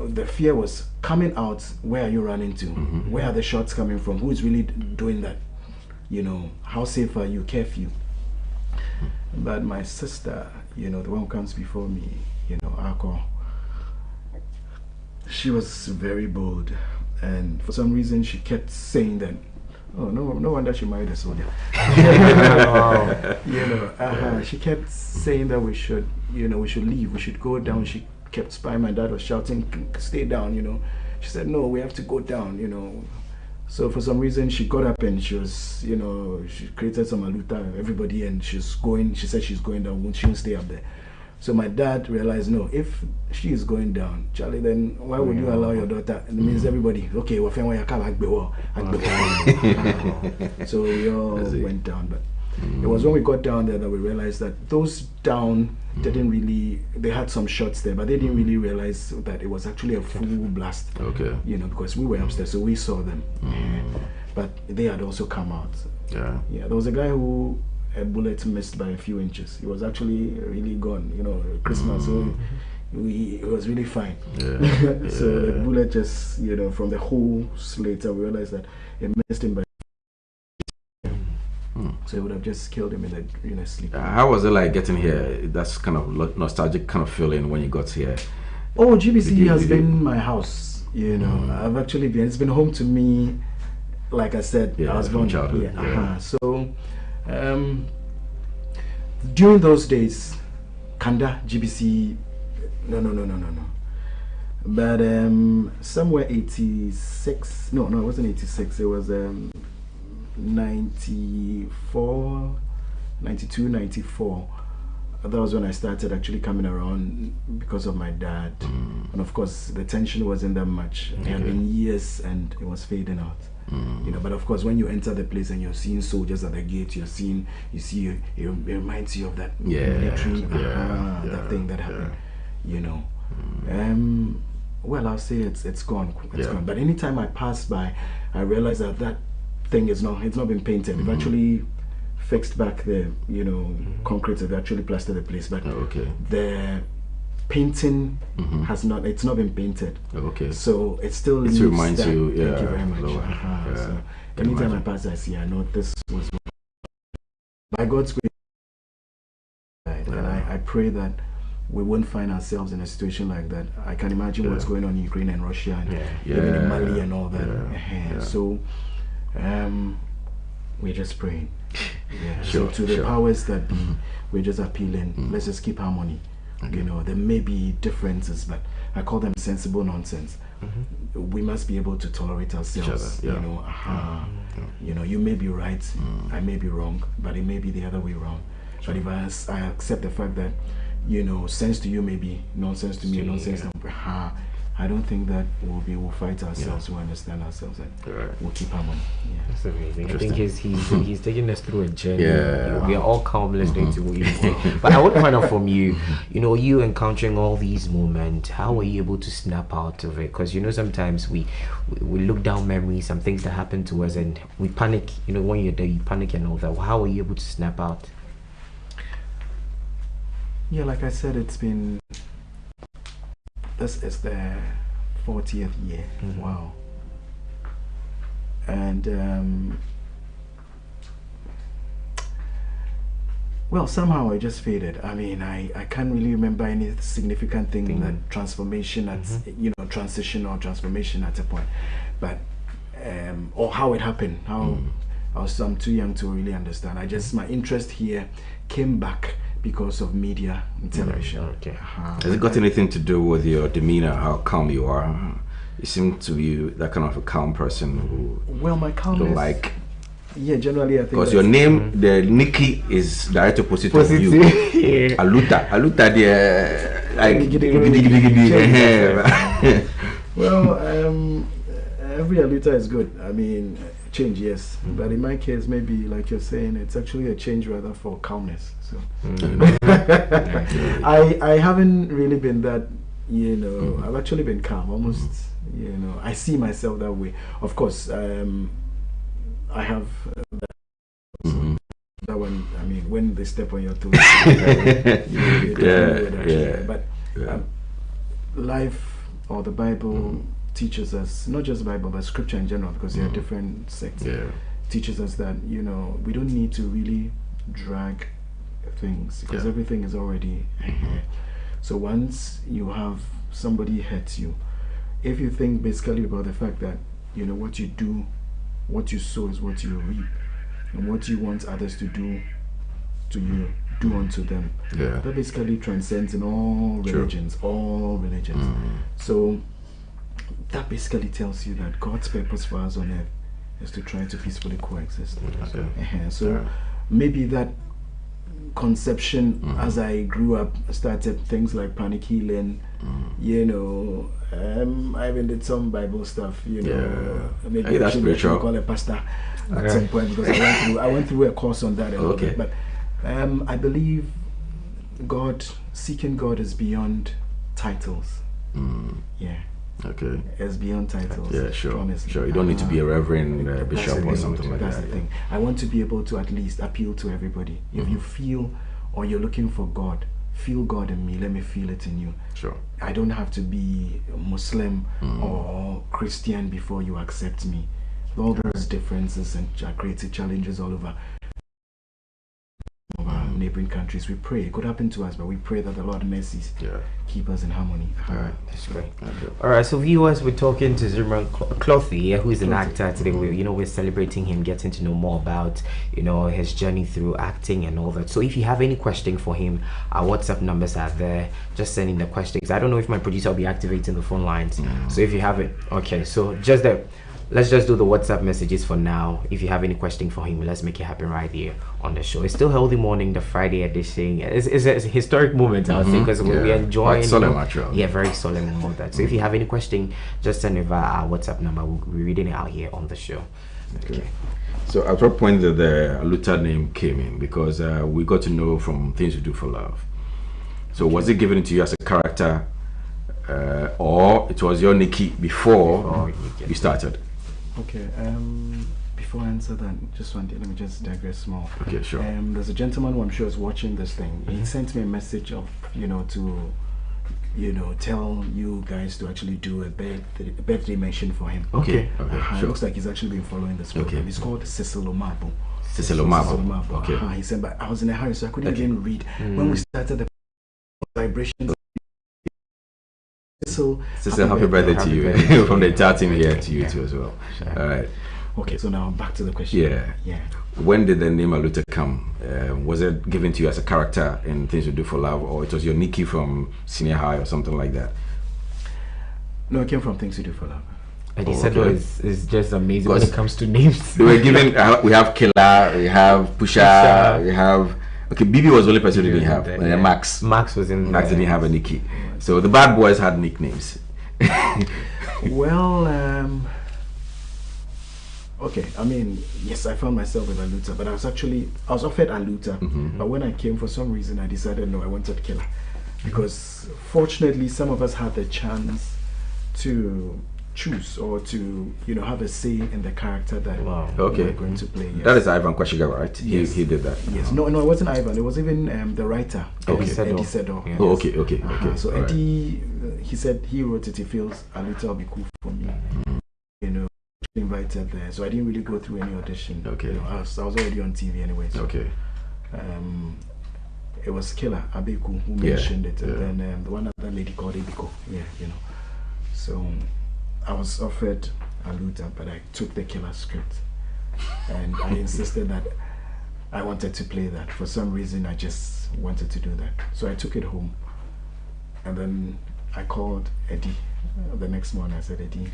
the fear was coming out. Where are you running to? Where are the shots coming from? Who is really doing that? How safe are you? Curfew. But my sister, the one who comes before me, Ako, she was very bold. And for some reason, she kept saying that, oh, no wonder she married a soldier. She kept saying that we should leave, we should go down. She kept spying. My dad was shouting, stay down, She said, no, we have to go down, So for some reason, she got up and she was, she created some aluta, everybody, and she said she's going down, she won't stay up there. So my dad realized, no, if she is going down, Charlie, then why would you allow your daughter? It means everybody, okay, well, so we all went down. But it was when we got down there that we realized that those down didn't really, they had some shots there, but they didn't really realize that it was actually a full blast. Okay. Because we were upstairs, so we saw them. But they had also come out. Yeah, there was a guy who a bullet missed by a few inches. He was actually really gone, Christmas, so it was really fine. So the bullet just, from the whole later, we realized that it missed him by so it would have just killed him in a sleep. How was it like getting here? That's kind of nostalgic kind of feeling when you got here. Oh, GBC has been my house, I've actually been, it's been home to me. Like I said, I was born childhood. So during those days, Kanda, GBC, no. But somewhere 86, no, it wasn't 86, it was 94, 92, 94. That was when I started actually coming around because of my dad. And of course, the tension wasn't that much. It had been years and it was fading out. But of course, when you enter the place and you're seeing soldiers at the gate, you see it reminds you of that military, that thing that happened, well, I'll say it's gone. It's gone. But anytime I pass by, I realize that thing it's not been painted. They've actually fixed back the concrete. They've actually plastered the place, but the painting has not. It's not been painted. So it still leaves. It reminds that, you. Thank you very much. So anytime I pass, I see. I know this was by God's grace, and I pray that we won't find ourselves in a situation like that. I can imagine what's going on in Ukraine and Russia and even in Mali and all that. So we're just praying. So to the powers that be, we're just appealing. Let's just keep harmony. There may be differences, but I call them sensible nonsense. We must be able to tolerate ourselves. You may be right, I may be wrong, but it may be the other way around. But if I accept the fact that sense to you may be nonsense to me, nonsense to I don't think that we'll fight ourselves. We'll understand ourselves, and we'll keep harmony. Yeah. That's amazing. I think he's taking us through a journey. Yeah. We are all calm listening to what you say. But I want to find out from you, you encountering all these moments, how were you able to snap out of it? Because sometimes we look down memories, some things that happen to us, and we panic. When you're there, you panic and all that. How were you able to snap out? Yeah, like I said, this is the 40th year. Wow. And well, somehow I just faded. I mean, I can't really remember any significant thing that transformation at transition or transformation at a point, but or how it happened. I'm too young to really understand. My interest here came back because of media and television. Okay. Has it got anything to do with your demeanor, how calm you are? You seem to be that kind of a calm person who my calmness, yeah, generally I think because your name, the Nikki, is direct opposite of you. Yeah. Aluta well, every Aluta is good. I mean, change, yes, but in my case, maybe like you're saying, it's actually a change rather for calmness. So I haven't really been that, I've actually been calm, almost, I see myself that way. Of course, I have that one. I mean, when they step on your toes, but life or the Bible teaches us, not just the Bible but scripture in general, because there are different sects, teaches us that we don't need to really drag things, because everything is already here. So once you have somebody hurt you, if you think basically about the fact that what you do, what you sow is what you reap, and what you want others to do to you, do unto them. That basically transcends in all religions. So that basically tells you that God's purpose for us on earth is to try to peacefully coexist. So maybe that conception as I grew up started things like panic healing, I even did some Bible stuff, maybe that's spiritual. Call a pastor at some point, because I went through a course on that a little bit. But I believe seeking God is beyond titles. Okay. It's beyond titles. Yeah, sure. Honestly. Sure. You don't need to be a reverend, bishop, or something like that. That's the thing. I want to be able to at least appeal to everybody. If you feel, or you're looking for God, feel God in me. Let me feel it in you. Sure. I don't have to be Muslim or Christian before you accept me. All those differences and creative challenges all over neighboring countries. We pray. It could happen to us, but we pray that the Lord mercies keep us in harmony. All right, that's great. All right, so viewers, we're talking to Zimran Clothy, who is an actor today. We're celebrating him, getting to know more about his journey through acting and all that. So if you have any question for him, our WhatsApp numbers are there. Just send in the questions. I don't know if my producer will be activating the phone lines. So if you have it, okay. So let's just do the WhatsApp messages for now. If you have any question for him, let's make it happen right here on the show. It's still Healthy Morning, the Friday edition. It's a historic moment, I would say, because we're enjoying. Very solemn moment. So if you have any question, just send over our WhatsApp number. We'll be reading it out here on the show. Okay. So at what point did the Aluta name came in? Because we got to know from Things You Do for Love. So was it given to you as a character, or it was your Nikki before you started? Okay, before I answer that, let me just digress small. Okay, sure. There's a gentleman who I'm sure is watching this thing. He sent me a message of, to, tell you guys to actually do a birthday mention for him. Okay. Sure. It looks like he's actually been following this program. He's called Cecil Omabo. Okay. He said, but I was in a hurry, so I couldn't even read. When we started the vibrations, Cecil, happy birthday to you from the entire team here to you too as well. Sure. All right. Okay, so now back to the question. Yeah. When did the name Aluta come? Was it given to you as a character in Things You Do for Love, or it was your Nikki from senior high or something like that? No, it came from Things You Do for Love. And he said, it's just amazing when it comes to names. They were given. We have Killer, we have Pusha, we have. Okay, BB was the only person who didn't have. Max was in. Max didn't have a Nikki. So the bad boys had nicknames. Well, okay. I mean, yes, I found myself with Aluta, but I was offered Aluta, but when I came, for some reason, I decided no, I wanted Killer, because fortunately, some of us had the chance to choose or to have a say in the character that we're going to play. Yes. That is Ivan Kwashiga, right? Yes. He did that. Yes. No, it wasn't Ivan. It was even the writer, Eddie Sedor. Yeah. Oh, okay. So All Eddie, he said he wrote it. He feels Aluta will be cool for me. Invited there, so I didn't really go through any audition. Okay. I was already on TV anyway. So, Okay. It was Killer Abeku who mentioned it, and then the one other lady called Ebiko. So I was offered Aluta, but I took the Killer script, and I insisted that I wanted to play that. For some reason, I just wanted to do that. So I took it home, and then I called Eddie the next morning. I said, Eddie,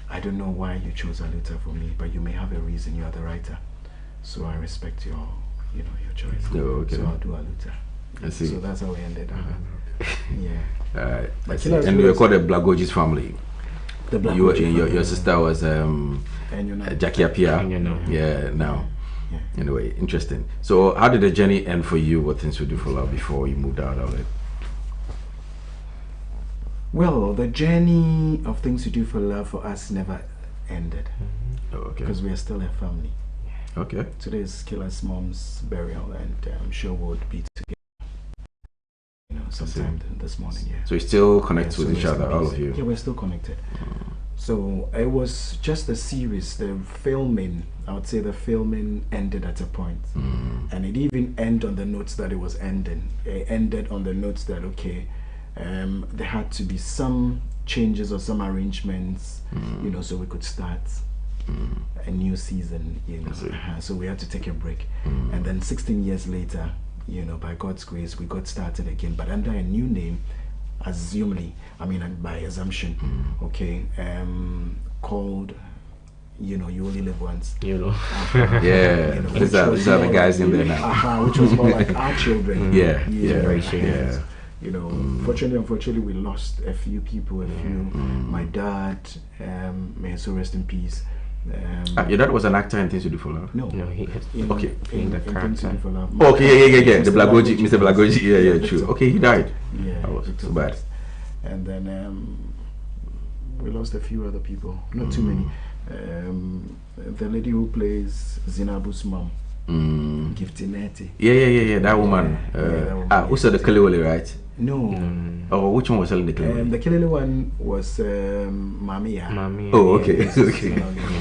I don't know why you chose Aluta for me, but you may have a reason. You are the writer, so I respect your choice. Oh, okay. So I'll do Aluta. I see. So that's how we ended. Yeah. All right. I see. Killer And you were called the Blagoji's family. The Black Your Magic. your sister was And Jackie Apia. Yeah. Now. Anyway, interesting. So, how did the journey end for you? What Things We Do for Love before you moved out of it? Well, the journey of Things We Do for Love for us never ended. Oh, okay. Because we are still a family. Okay. Today is Killer's mom's burial, and I'm sure we'll be together. Sometime this morning. Yeah. So you still connect with each we're other, still all of busy. you. Yeah, we're still connected. So it was just a series. The filming, I would say, the filming ended at a point, and it even ended on the notes that it was ending. It ended on the notes that there had to be some changes or some arrangements, so we could start a new season. So we had to take a break, and then 16 years later, by God's grace, we got started again, but under a new name, by assumption, called, You Only Live Once. Yeah, these are the guys in there now. Which was more like our children. Yeah. Fortunately, unfortunately, we lost a few people. My dad, may he so rest in peace. Your dad was an actor in Things We Do for Love? No, he Okay. in the Things We character. Do for Love. Yeah. The Blagoji, Mr. Blagoji. Yeah, true. Okay, he died. Yeah, That was so bad. And then we lost a few other people, not too many. The lady who plays Zinabu's mom, Giftineti. Yeah, that woman. that woman, Also the Kaliwale, right? No. Oh, which one was selling the Kaliwale? The Kilele one was Mamiya. Oh, okay.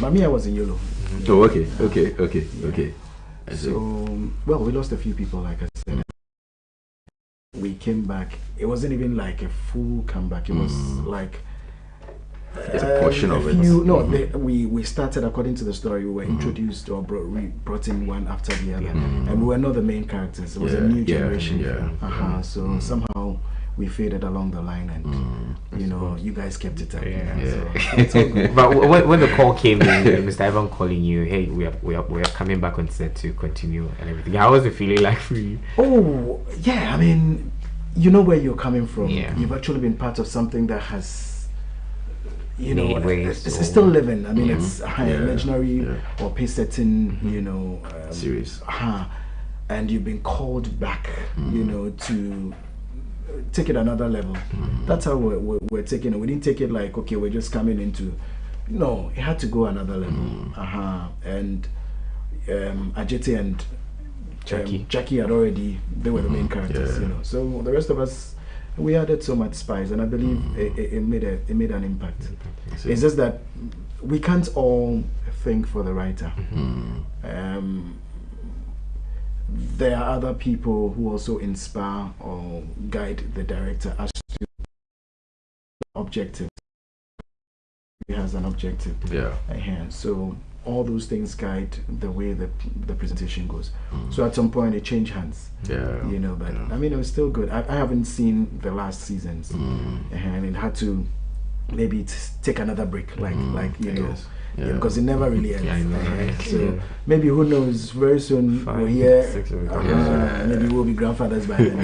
Mamiya was in yellow. Oh, okay. I see. So, well, we lost a few people, like I said. We came back. It wasn't even like a full comeback. It was like It's a portion of it. We started according to the story. We were introduced or brought in one after the other, and we were not the main characters. It was a new generation. So somehow we faded along the line, and you guys kept it up. So it's all good. But when the call came in, Mr. Ivan calling you, hey, we are coming back on set to continue and everything. How was the feeling like for you? Oh yeah, I mean, you know where you're coming from. Yeah. You've actually been part of something that has. Waves it's still living. I mean, it's legendary or pace setting, Series. And you've been called back, to take it another level. That's how we're taking it. We didn't take it like, okay, we're just coming into. No, it had to go another level. And Ajete and Jackie had already. They were the main characters, So the rest of us. We added so much spice, and I believe it made an impact. It's just that we can't all think for the writer. There are other people who also inspire or guide the director as to objective. He has an objective. So all those things guide the way the presentation goes. So at some point it changed hands. But I mean, it was still good. I haven't seen the last seasons, and it had to maybe take another break, because it never really ends. So maybe, who knows, very soon we're here. Maybe we'll be grandfathers by then.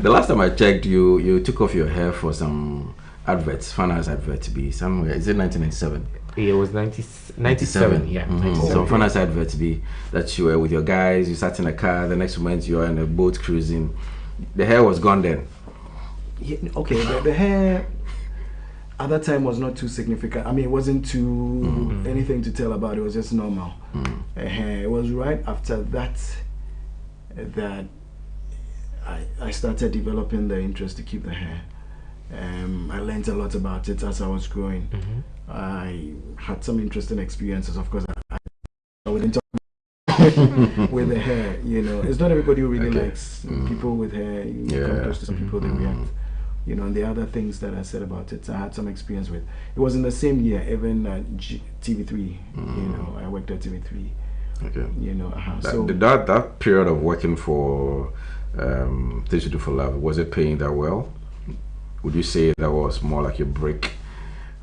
The last time I checked, you took off your hair for some adverts, finance advert to be somewhere. Is it 1997? It was 97, yeah. 97. So finance advert to be that you were with your guys, you sat in a car, the next moment you are in a boat cruising. The hair was gone then. Yeah, okay, the hair at that time was not too significant. I mean, it wasn't too anything to tell about. It was just normal. It was right after that that I started developing the interest to keep the hair. I learned a lot about it as I was growing. I had some interesting experiences. Of course, I wouldn't talk with the hair. You know, it's not everybody who really likes people with hair. You come close to some people, they react. You know, and the other things that I said about it, I had some experience with. It was in the same year, even at TV3. You know, I worked at TV3. Okay. You know, so that period of working for Things to Do for Love, was it paying that well? Would you say that was more like a break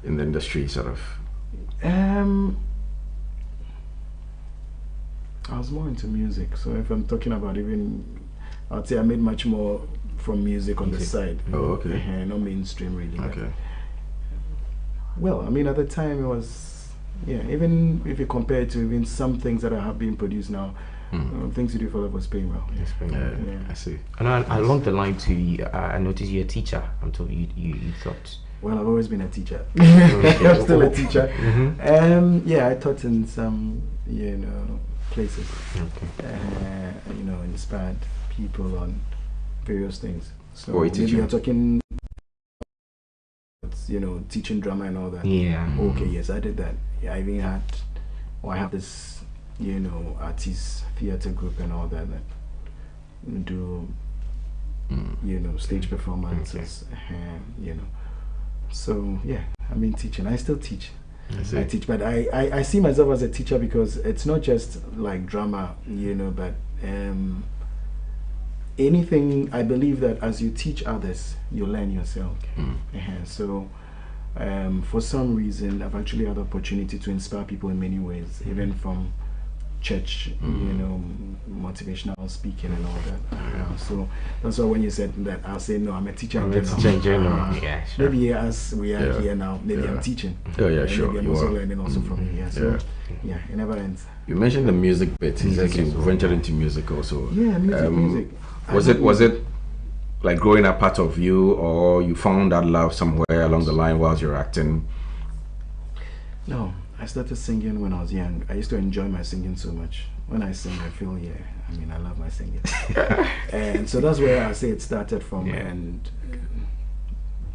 in the industry, sort of? I was more into music, so if I'm talking about even, I'd say I made much more from music on the side. Oh, okay. Not mainstream, really. Okay. Well, I mean, at the time it was, yeah, even if you compare it to even some things that have been produced now, Things to Do for Love was paying well. Yes, Yeah, I see. And along the line too, I noticed you're a teacher. I'm told you thought. Well, I've always been a teacher. I'm still a teacher. Yeah, I taught in some, you know, places. Okay. You know, inspired people on various things. So What are you maybe teaching? you're talking, you know, teaching drama and all that. Yeah. Okay, yes, I did that. Yeah, I even had, I have this, you know, artist theater group and all that do, you know, stage performances, you know. So yeah, I mean, teaching. I still teach. I teach, but I see myself as a teacher because it's not just like drama, you know, but anything. I believe that as you teach others, you learn yourself. So for some reason, I've actually had the opportunity to inspire people in many ways, even from church, you know, motivational speaking and all that. So that's why when you said that, I'll say no, I'm a teacher in general. Yeah, sure. Maybe as we are here now, maybe I'm teaching. Oh yeah, sure. Maybe I'm also learning also from you. So yeah, it never ends. You mentioned the music bit. Like you ventured into music also. Yeah, music. Was it like growing up part of you, or you found that love somewhere along the line whilst you're acting? No, I started singing when I was young. I used to enjoy my singing so much. When I sing, I feel, I mean, I love my singing. And so that's where I say it started from. And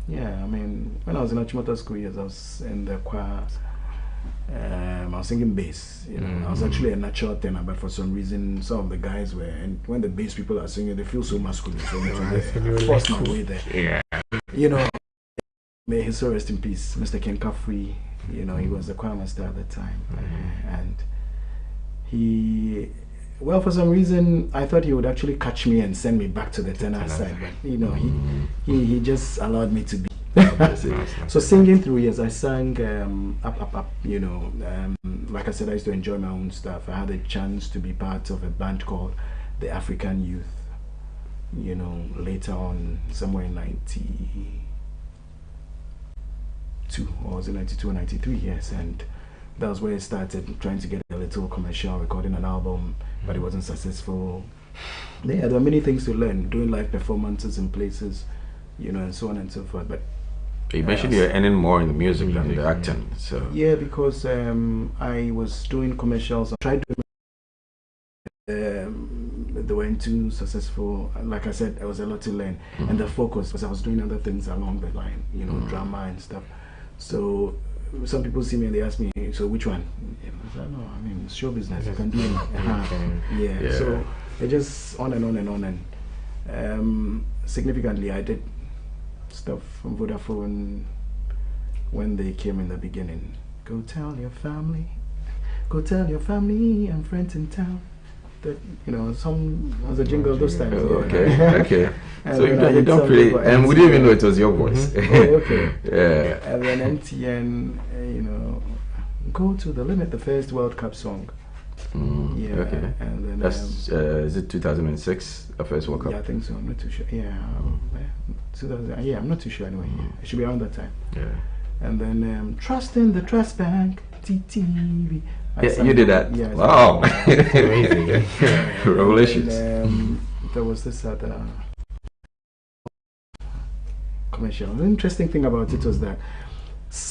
yeah, I mean, when I was in Achimota school years, I was in the choir. I was singing bass. You know, I was actually a natural tenor, but for some reason, some of the guys were. And when the bass people are singing, they feel so masculine. So I forced my way there. Yeah. You know, may his soul rest in peace, Mr. Ken Kafri. You know, he was the choir master at the time, and he, well, for some reason, I thought he would actually catch me and send me back to the tenor side, but you know, he just allowed me to be. So singing through years, I sang up, you know, like I said, I used to enjoy my own stuff. I had a chance to be part of a band called the African Youth, you know, later on, somewhere in 92, or was it 92 or 93, yes, and that was where I started trying to get a little commercial, recording an album, but it wasn't successful. Yeah, there were many things to learn, doing live performances in places, you know, and so on and so forth. But you mentioned you're earning more in the music than the acting, so yeah, because I was doing commercials. I tried doing they weren't too successful. Like I said, there was a lot to learn, and the focus was I was doing other things along the line, you know, drama and stuff. So some people see me and they ask me, so which one? I said, no, I mean, it's show business. You can do it. Yeah. So it just on and on and on, and significantly, I did stuff from Vodafone when they came in the beginning. Go tell your family and friends in town. That, you know, some was a jingle those times. Okay. So you don't pretty, and we didn't even know it was your voice. Okay. Yeah. And then MTN, you know, go to the limit, the first World Cup song. Okay. And then that's is it 2006, the first World Cup? Yeah, I think so. I'm not too sure. Yeah. 2000. Yeah, I'm not too sure anyway. It should be around that time. Yeah. And then Trust in the Trust Bank, TTV. Yeah, you did that. Yeah. Wow. Amazing. Revelations. And, there was this other commercial. The interesting thing about it was that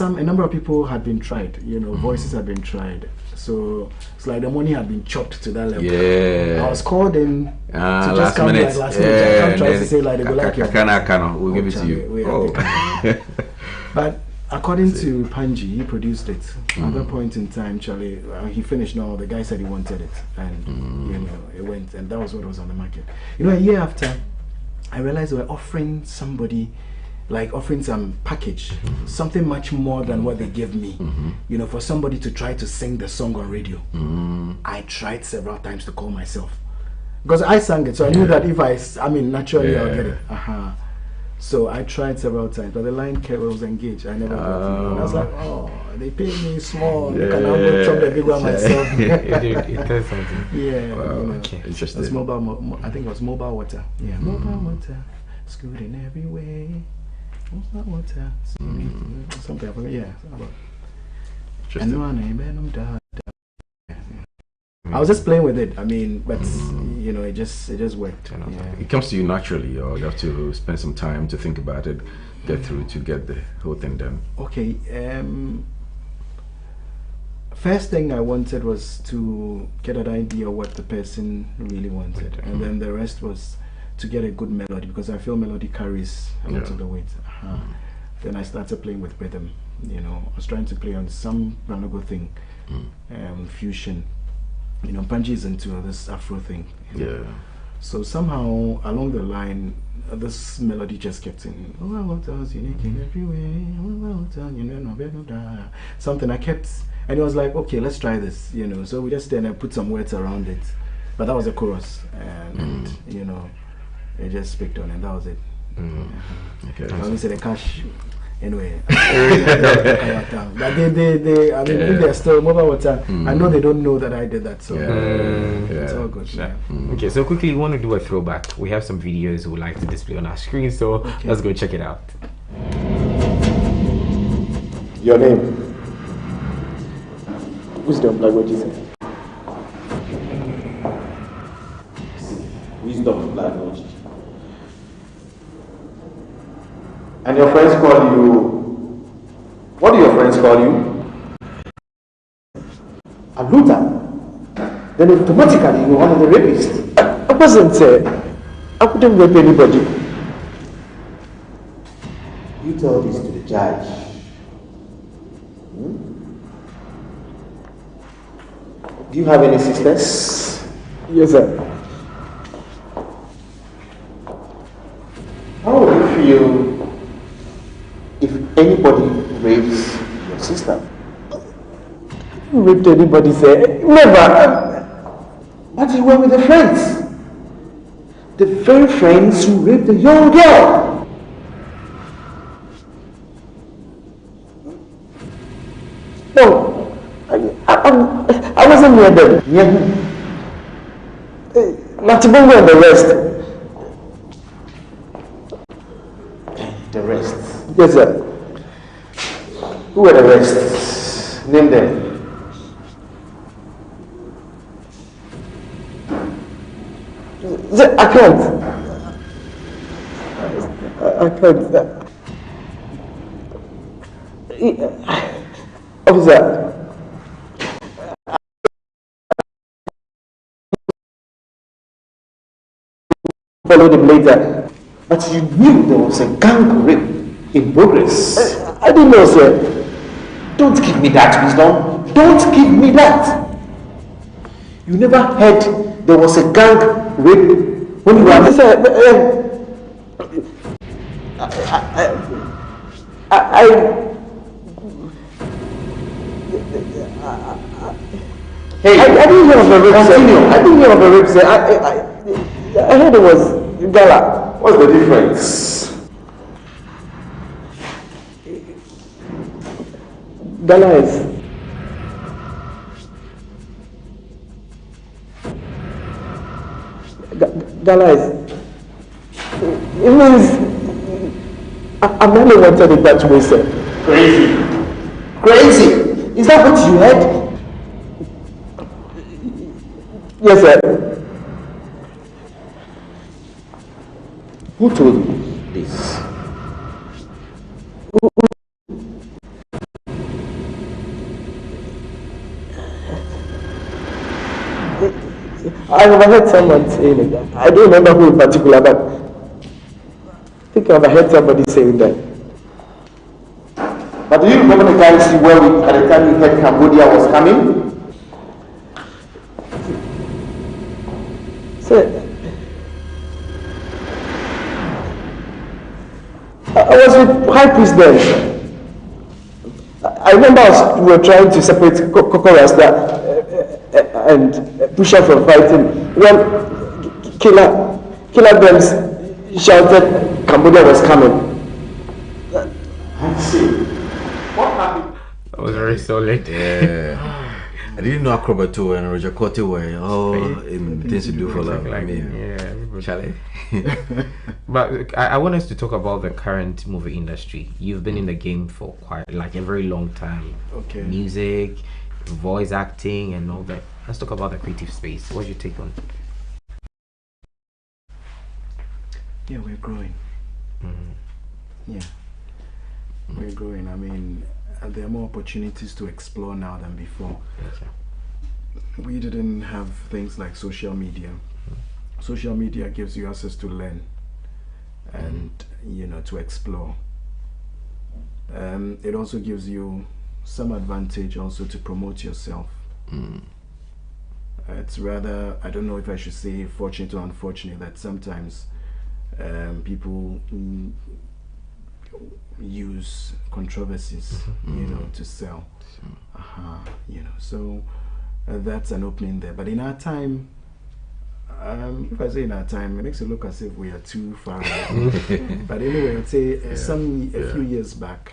a number of people had been tried. Voices had been tried. So it's like the money had been chopped to that level. Yeah. I was called in to just last come minute. like last minute. I can't try to say like they go like we'll give it to you. But according to Panji, he produced it. At that point in time, Charlie, he finished now. The guy said he wanted it, and it went, and that was what was on the market. A year after, I realized they were offering some package, something much more than what they gave me. For somebody to try to sing the song on radio. I tried several times to call myself because I sang it, so I knew that if naturally I'll get it. So I tried several times, but the line was engaged. I never got it. I was like, oh, they pay me small. You can now chop the big one myself. It does something. Yeah. Okay. Interesting. It's I think it was mobile water. Yeah, mobile water. It's good in every way. Mobile water. Something. Yeah. Interesting. I was just playing with it. But it just worked. Yeah. It comes to you naturally, or you have to spend some time to think about it, get through to get the whole thing done. Okay. First thing I wanted was to get an idea of what the person really wanted, and then the rest was to get a good melody, because I feel melody carries a lot of the weight. Then I started playing with rhythm. I was trying to play on some Ranogo thing, fusion. Panji is into this Afro thing. Yeah. So somehow along the line, this melody just kept in. Unique in every way. Something I kept, and it was like, okay, let's try this. So we just then put some words around it, but that was a chorus, and it just picked on, and that was it. Okay. I only said the cash. Anyway, but they if they're still mobile water, I know they don't know that I did that, so it's all good. Okay, so quickly, we want to do a throwback. We have some videos we would like to display on our screen, so let's go check it out. Your name? Wisdom, like what you said. Wisdom, like what you said. And your friends call you. What do your friends call you? A looter. Then automatically you're one of the rapists. I wasn't. I couldn't rape anybody. You tell this to the judge. Do you have any sisters? Yes, sir. How would you feel if anybody rapes your sister? I haven't raped anybody, sir. Never. But you were with the friends. The very friends who raped the young girl. No. I wasn't near them. Near who? Matibongo and the rest. The rest. Yes, sir. Who were the rest? Name them. I can't. I can't. Officer. Followed him later. But you knew there was a gang rape in progress. I didn't know, sir. Don't give me that, wisdom. Don't give me that. You never heard there was a gang rape when you were sir. Hey, I didn't hear of a rape, sir. I didn't hear of a rape, sir. I heard it was gala. What's the difference? Gala is gala is it means I merely wanted it that way, sir. Crazy. Crazy? Is that what you heard? Yes, sir. Who told you this? I overheard someone saying it. I don't remember who in particular, but I think I overheard somebody saying that. But do you remember the guys where we, at the time we heard Cambodia was coming? Sir, I was with High Priest then. I remember we were trying to separate Koko Rasta and Pusha from fighting. When Killer Bems shouted Cambodia was coming. I see. What happened? That was very solid. Yeah. I didn't know Acrobato and Roger Cote were all in things to do for love. Like, I mean, yeah, Charlie. But I want us to talk about the current movie industry. You've been in the game for quite like a very long time. Okay. Music, voice acting, and all that. Let's talk about the creative space. What's your take on? Yeah, we're growing. Yeah, we're growing. I mean, there are more opportunities to explore now than before. Okay. We didn't have things like social media. Social media gives you access to learn and to explore. It also gives you some advantage also to promote yourself. It's rather, I don't know if I should say fortunate or unfortunate, that sometimes people use controversies to sell. So that's an opening there. But in our time, if I say in our time, it makes it look as if we are too far away. But anyway, I'd say a few years back,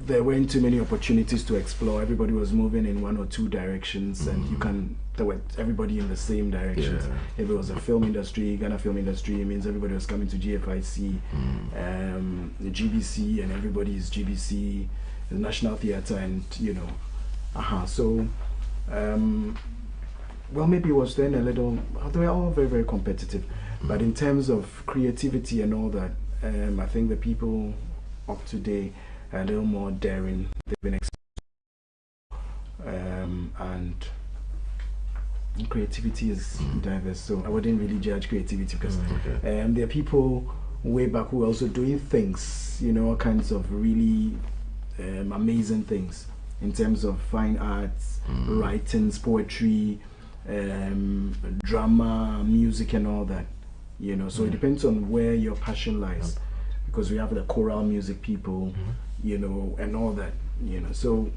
there weren't too many opportunities to explore. Everybody was moving in one or two directions, and there were everybody in the same directions. If it was a film industry, Ghana film industry, it means everybody was coming to GFIC, the GBC, and everybody is GBC, the National Theatre, and so well, maybe it was then a little, they were all very, very competitive, but in terms of creativity and all that, I think the people of today are a little more daring. They've been and creativity is diverse, so I wouldn't really judge creativity because there are people way back who are also doing things, all kinds of really amazing things in terms of fine arts, writings, poetry, drama, music, and all that. So it depends on where your passion lies, because we have the choral music people, and all that. So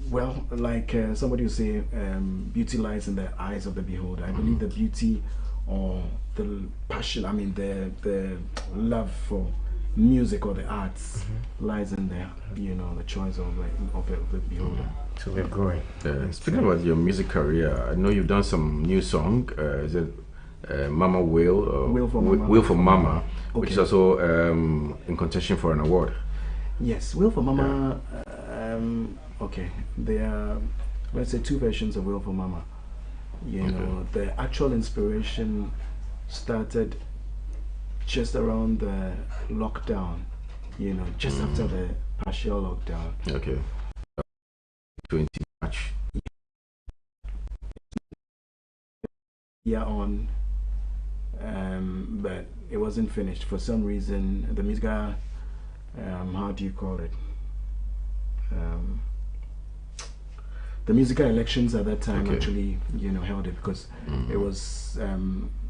well, like somebody would say, beauty lies in the eyes of the beholder. I believe the beauty or the passion, I mean the love for music or the arts lies in there, the choice of the beholder. So we're growing. Speaking about your music career, I know you've done some new song. Is it Mama Will? Will for Mama, which is also in contention for an award. Yes, Will for Mama. Okay, there are, let's say, two versions of Will for Mama. The actual inspiration started just around the lockdown, just after the partial lockdown. Okay. 20 March. Yeah, on, but it wasn't finished for some reason. The musical, how do you call it? The musical elections at that time actually, held it, because it was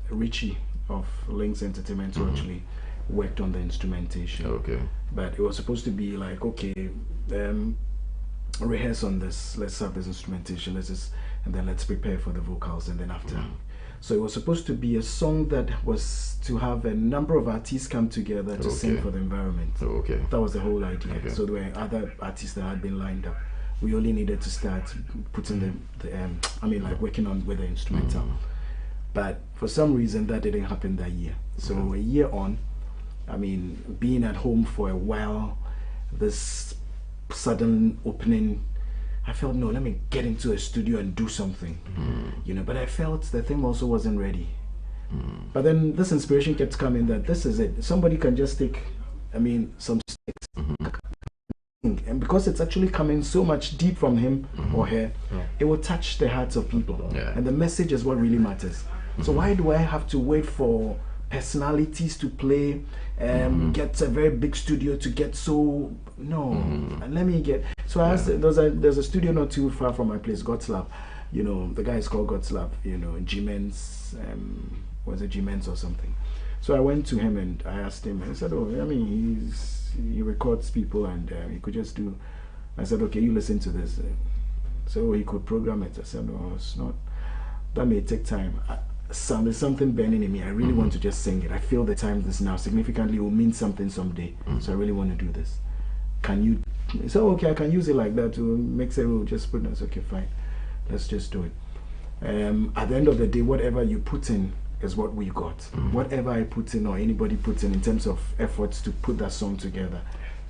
Richie of Links Entertainment who actually worked on the instrumentation. Okay. But it was supposed to be like, okay, rehearse on this, let's have this instrumentation, and then let's prepare for the vocals, and then after. So it was supposed to be a song that was to have a number of artists come together to sing for the environment. That was the whole idea. So there were other artists that had been lined up. We only needed to start putting working on with the instrumental. But for some reason, that didn't happen that year. So a year on, I mean, being at home for a while, this sudden opening, I felt, no, let me get into a studio and do something, you know. But I felt the thing also wasn't ready. But then this inspiration kept coming that this is it. Somebody can just take, I mean, some sticks, and because it's actually coming so much deep from him or her, it will touch the hearts of people. And the message is what really matters. So why do I have to wait for personalities to play, get a very big studio to get so, no, and let me get, so I asked, there's a studio not too far from my place, God's Love, you know, the guy is called God's Love, you know, G-Men's, was it G-Men's or something? So I went to him and I asked him, and he said, oh, I mean, he records people and he could just do, I said, okay, you listen to this. So he could program it. I said, no, it's not, that may take time. There's something burning in me. I really want to just sing it. I feel the time this now significantly will mean something someday. So I really want to do this. Can you? So okay, I can use it like that to make say, oh, just put this. Okay, fine. Let's just do it. At the end of the day, whatever you put in is what we got. Whatever I put in or anybody puts in terms of efforts to put that song together,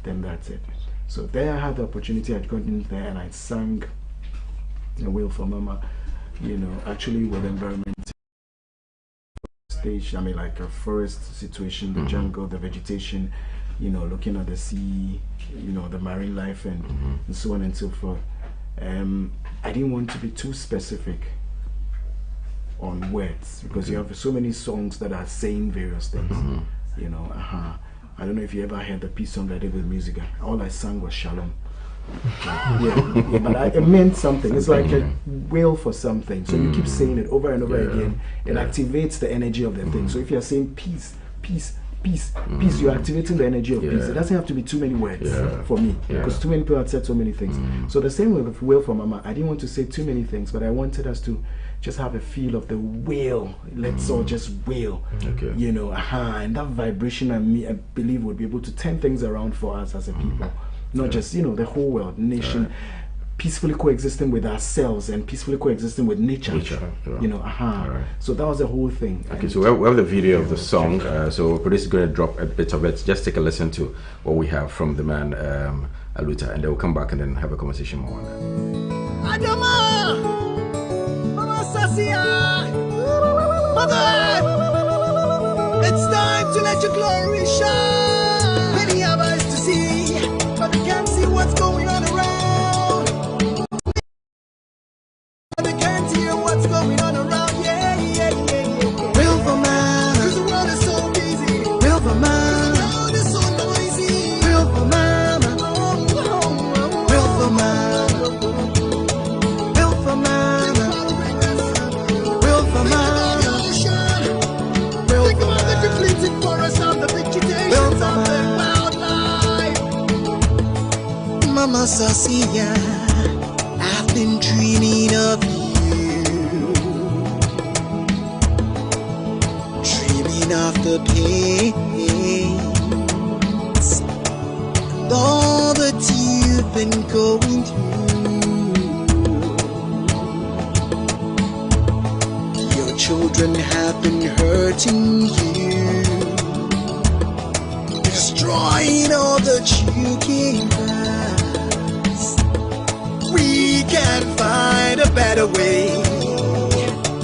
then that's it. So there I had the opportunity. I'd gone in there and I sang "A Will for Mama," you know, actually with environment stage. I mean, like a forest situation, the jungle, the vegetation, you know, looking at the sea, you know, the marine life, and so on and so forth. I didn't want to be too specific on words because you have so many songs that are saying various things. You know, I don't know if you ever heard the peace song I did with music. All I sang was Shalom. But it meant something. It's like a will for something. So you keep saying it over and over again. It activates the energy of the thing. So if you're saying peace, peace, peace, peace, you're activating the energy of peace. It doesn't have to be too many words for me because too many people have said so many things. So the same way with Will for Mama, I didn't want to say too many things, but I wanted us to just have a feel of the will. Let's all just will, you know, and that vibration, I believe, would be able to turn things around for us as a people. Not just, you know, the whole world, nation, peacefully coexisting with ourselves and peacefully coexisting with nature. You know, so that was the whole thing. Okay, so we have the video of the song. So producer is going to drop a bit of it. Just take a listen to what we have from the man Aluta, and then we'll come back and then have a conversation more on that. Adama, Mama Sasia, Mother, it's time to let your glory shine. Many have eyes to see, but they can't see what's going on around. They can't hear what's going on around. Will for man, 'cause the world is so busy. Will for man, 'cause the world is so noisy. Will for man, will for man, will for man, will for man. Think about the depleted forest and the vegetations of the wildlife. Mama Sasia, I've been dreaming of you, dreaming of the pains and all that you've been going through. Your children have been hurting you, destroying all that you gave us. We can find a better way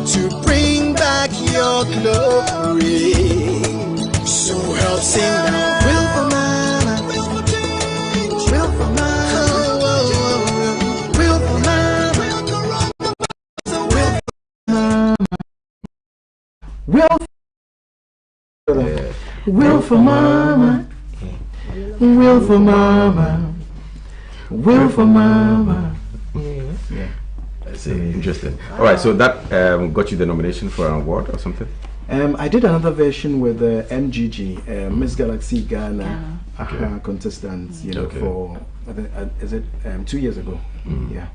to bring back your glory. So help sing now. Will for mama, will for change, will for mama, will for mama, Will for mama, will for mama, will for mama. That's interesting. All right, so that got you the nomination for an award or something? I did another version with the MGG, Miss Galaxy Ghana contestants, you know, for, I think, is it 2 years ago? Yeah.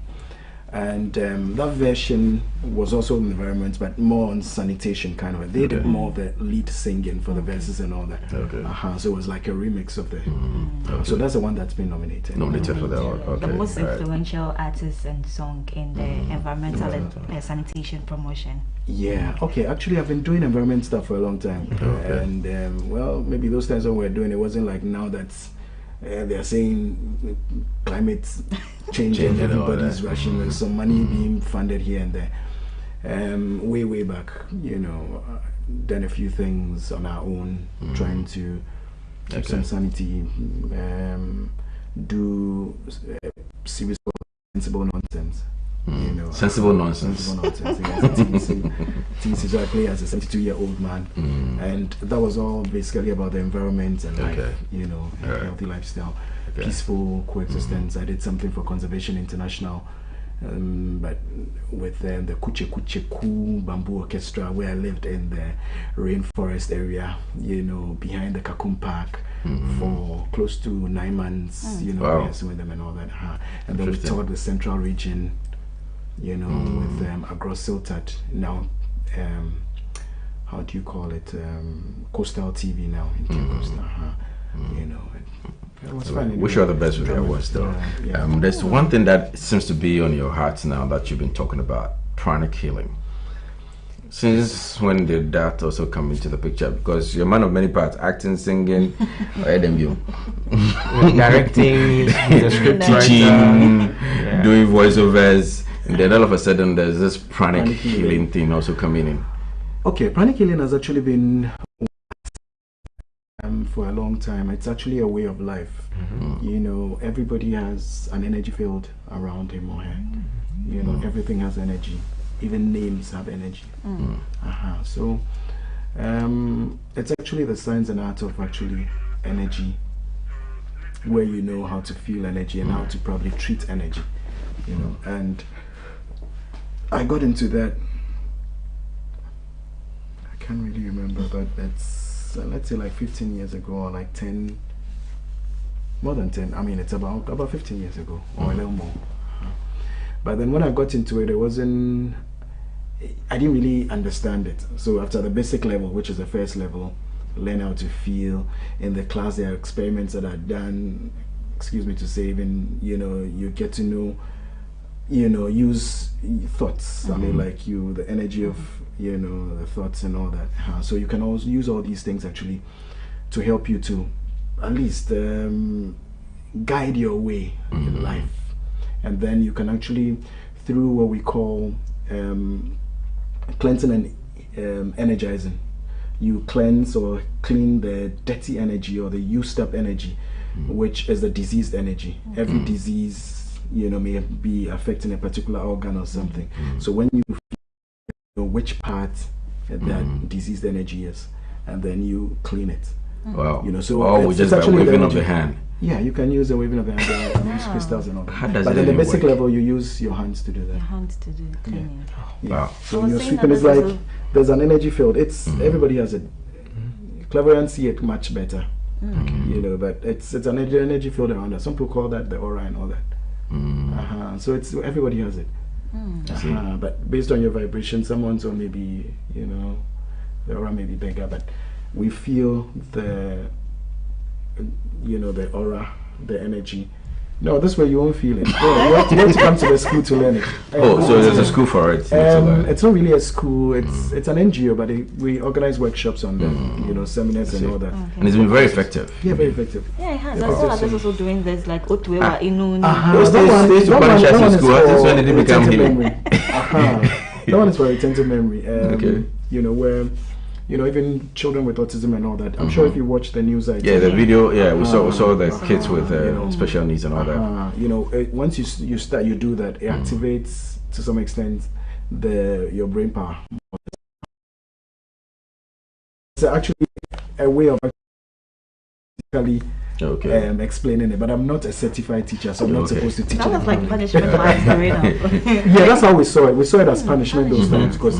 And that version was also on environment, but more on sanitation kind of. They did more of the lead singing for the verses and all that. So it was like a remix of the. So that's the one that's been nominated. Nominated for that. The most influential artist and song in the environmental and sanitation promotion. Yeah. Okay. Actually, I've been doing environment stuff for a long time, and well, maybe those times when we were doing it wasn't like now that's. They are saying climate change and everybody's rushing. There's some money being funded here and there. Way back, you know, done a few things on our own, trying to keep some sanity, do serious sensible nonsense. You know, sensible nonsense. Sensible nonsense. TC, so I play as a 72-year-old man, and that was all basically about the environment and life. You know, healthy lifestyle, peaceful coexistence. I did something for Conservation International, but with the Kuche Kuche Ku Bamboo Orchestra, where I lived in the rainforest area. You know, behind the Kakum Park. For close to 9 months. You know, with them and all that. And then we toured the central region. You know, with Agro-Siltat now, how do you call it? Coastal TV now in Cape Coast. You know, it was fun. Wish you all the best with your awards, though. There's one thing that seems to be on your heart now that you've been talking about: pranic healing. Since when did that also come into the picture? Because you're a man of many parts: acting, singing, directing, the script teaching, doing voiceovers. And then all of a sudden there's this pranic healing thing also coming in. Okay, pranic healing has actually been for a long time. It's actually a way of life. You know, everybody has an energy field around him or her. You know, everything has energy. Even names have energy. So it's actually the science and art of actually energy, where you know how to feel energy and how to probably treat energy. You know, and I got into that. I can't really remember, but it's let's say like 15 years ago, or like 10, more than 10. I mean, it's about 15 years ago, or a little more. But then when I got into it, I didn't really understand it. So after the basic level, which is the first level, learn how to feel. In the class, there are experiments that are done. Excuse me to say, even you know, you get to know. You know, use thoughts. I mean, like the energy of, you know, the thoughts and all that. So you can also use all these things actually to help you to at least guide your way in life. And then you can actually, through what we call cleansing and energizing, you cleanse or clean the dirty energy or the used up energy, which is the diseased energy. Every disease, you know, may be affecting a particular organ or something. So when you know which part that diseased energy is, and then you clean it. Wow. You know, so we just by waving of the hand. Yeah, you can use the waving of the hand, use crystals and all that. How does but it at the basic work? level, you use your hands to do that. Your hands to do the cleaning. Yeah. Wow. So you're sweeping. It's like there's an energy field. It's everybody has it. Clairvoyants see it much better. You know, but it's an energy field around us. Some people call that the aura and all that. So it's everybody has it. But based on your vibration, someone's or maybe, you know, the aura may be bigger, but we feel the, you know, the aura, the energy. No, this way you won't feel it. You have to come to the school to learn it. So there's a school for it. It's not really a school. It's an NGO, but we organize workshops on them, you know, seminars and all that. And it's been very effective. Yeah, very effective. Yeah, it has. I saw others also doing this, like Otwewa Inun. They used to punish us in school. That's when they didn't become healing. That one is for retentive memory. You know, where, you know, even children with autism and all that. I'm sure if you watch the news, the video, we saw the kids with special needs and all that. You know, once you start, you do that, it activates to some extent your brain power. It's actually a way of actually explaining it, but I'm not a certified teacher, so I'm not supposed to teach. That was like punishment for us. Yeah, that's how we saw it. We saw it as punishment those times because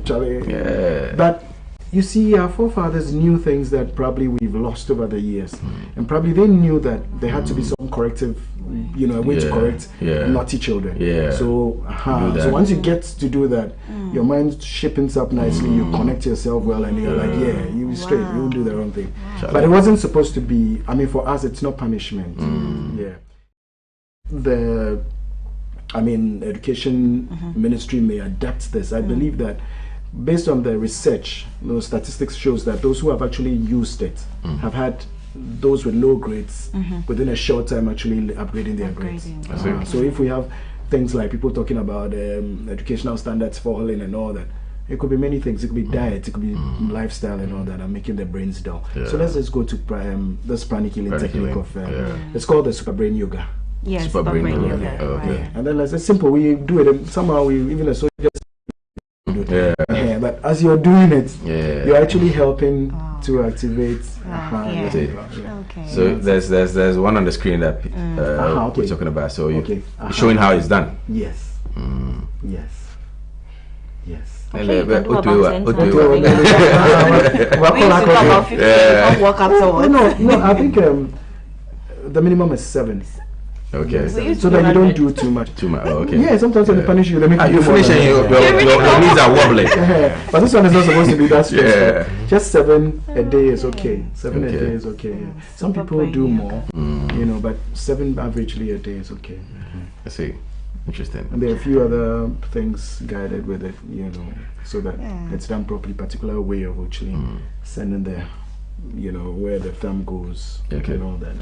Charlie. But you see, our forefathers knew things that probably we've lost over the years, and probably they knew that there had to be some corrective a way to Yeah, correct yeah. naughty children. Yeah. So, Do that. so once you get to do that, your mind shapens up nicely. You connect yourself well, and you're like, you be straight. You won't do the wrong thing. But it wasn't supposed to be. I mean, for us, it's not punishment. Yeah. Education ministry may adapt this. I believe that based on the research, statistics shows that those who have actually used it have had those with low grades within a short time actually upgrading their grades. So if we have things like people talking about educational standards falling and all that, it could be many things. It could be diet, it could be lifestyle and all that, and making the brains dull. So let's just go to this pranic healing technique of it's called the super brain yoga. Yes, Super brain yoga. yoga. Okay. Right. And then it's simple. We do it, and somehow we even a soldier do it. Yeah, but as you're doing it, you're actually helping to activate. Yeah. Okay. So there's one on the screen that we're talking about. So you're showing how it's done. Yes. Yes. Yes. Okay, you can do about 10, walk afterwards. No, I think the minimum is 7. Okay. So that you don't do too much. Okay. Yeah, sometimes when they punish you, they make you You finish and your knees are wobbling. But this one is not supposed to be that stressful. Just 7 a day is okay. 7 a day is okay. Some people do more, but 7 averagely a day is okay. I see. Interesting. And there are a few other things guided with it, so that it's done properly. Particular way of actually sending the, where the thumb goes and all that.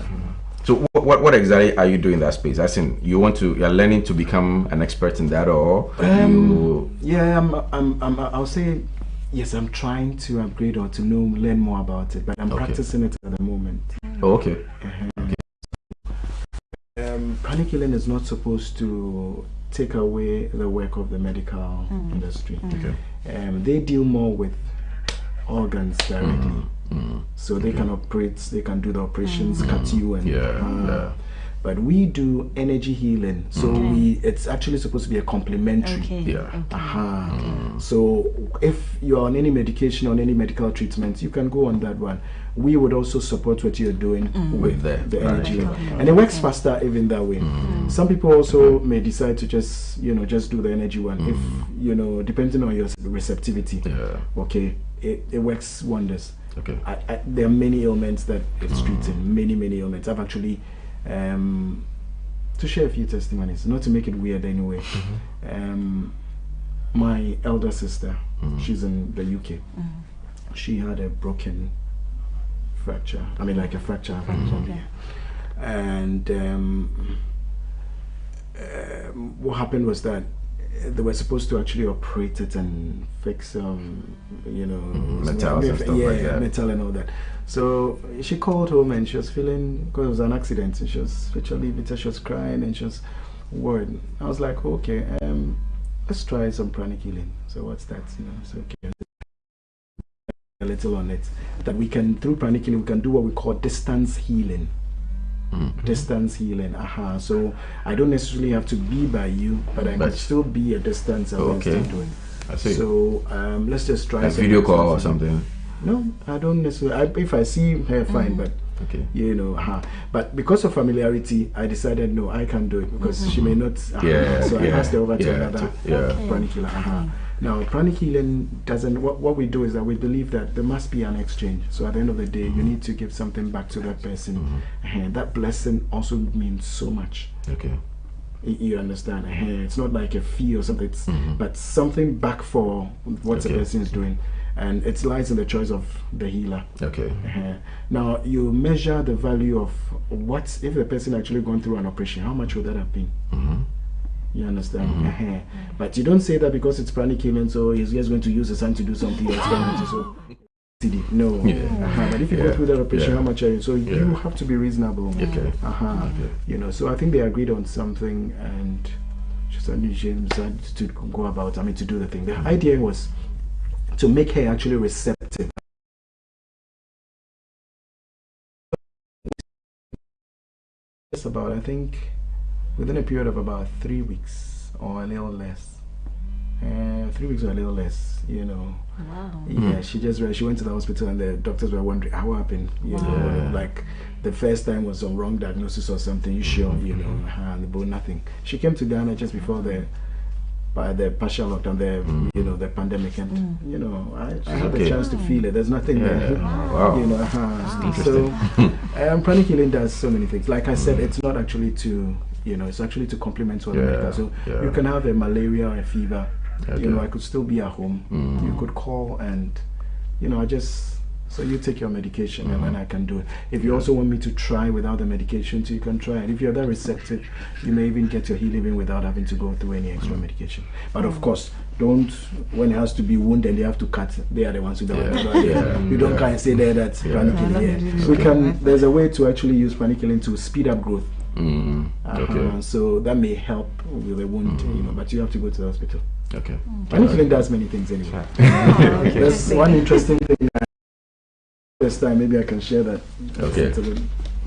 So what exactly are you doing in that space? As in, you're learning to become an expert in that, or I'll say yes. I'm trying to upgrade or to learn more about it, but I'm practicing it at the moment. Oh, okay. Pranic healing is not supposed to take away the work of the medical industry. They deal more with organs directly. So they can operate, they can do the operations, cut you and but we do energy healing. So it's actually supposed to be a complementary. So if you're on any medication, on any medical treatment, you can go on that one. We would also support what you're doing with the energy, and it works faster even that way. Some people also may decide to just do the energy one if depending on your receptivity. It works wonders. There are many ailments that it's treating. Many ailments. I've actually to share a few testimonies, not to make it weird anyway. My elder sister, she's in the UK. She had a broken fracture. I mean, like a fracture. And what happened was that they were supposed to actually operate it and fix metal and stuff like that. Metal and all that. So she called home and she was feeling, because it was an accident, and she was literally bitter, she was crying and she was worried. I was like, okay, let's try some pranic healing. So what's that? So okay, a little on it. That we can, through pranic healing, we can do what we call distance healing. Distance healing. So I don't necessarily have to be by you, but I can still be a distance and still do it. I see. So let's just try a video call or something. No, I don't necessarily. If I see her, fine, but but because of familiarity, I decided no, I can't do it because she may not. So I passed her over to another pranic healer. Now, pranic healing doesn't. What we do is that we believe that there must be an exchange. So at the end of the day, you need to give something back to that person, and that blessing also means so much. You understand? It's not like a fee or something, but something back for what the person is doing. And it lies in the choice of the healer. Now, you measure the value of what, if the person actually gone through an operation, how much would that have been? You understand? But you don't say that because it's pranic healing, so he's just going to use his hand to do something else. No. But if you go through that operation, how much are you? So you have to be reasonable. So I think they agreed on something, and she decided to go about, to do the thing. The idea was to make her actually receptive. It's about, I think, within a period of about 3 weeks or a little less. 3 weeks or a little less, you know. Wow. Yeah, she went to the hospital and the doctors were wondering what happened. You know, like the first time was some wrong diagnosis or something. You sure? You know, but nothing. She came to Ghana just before the partial lockdown, you know, the pandemic, and you know, I had the chance to feel it. There's nothing there. Wow. You know, so pranic healing does so many things. Like I said, it's not actually to, you know, it's actually to complement what medical. So you can have a malaria or a fever. You know, I could still be at home. You could call and, you know, so you take your medication and then I can do it. If you also want me to try without the medication, so you can try it. If you're that receptive, you may even get your healing without having to go through any extra medication. But of course, don't, when it has to be wounded, they have to cut. They are the ones who don't. You don't kind of say there that pranic healing. We can. There's a way to actually use pranic healing to speed up growth. So that may help with the wound, you know. But you have to go to the hospital. Okay. Pranic healing does many things anyway. That's one interesting thing. This time, maybe I can share that. Okay.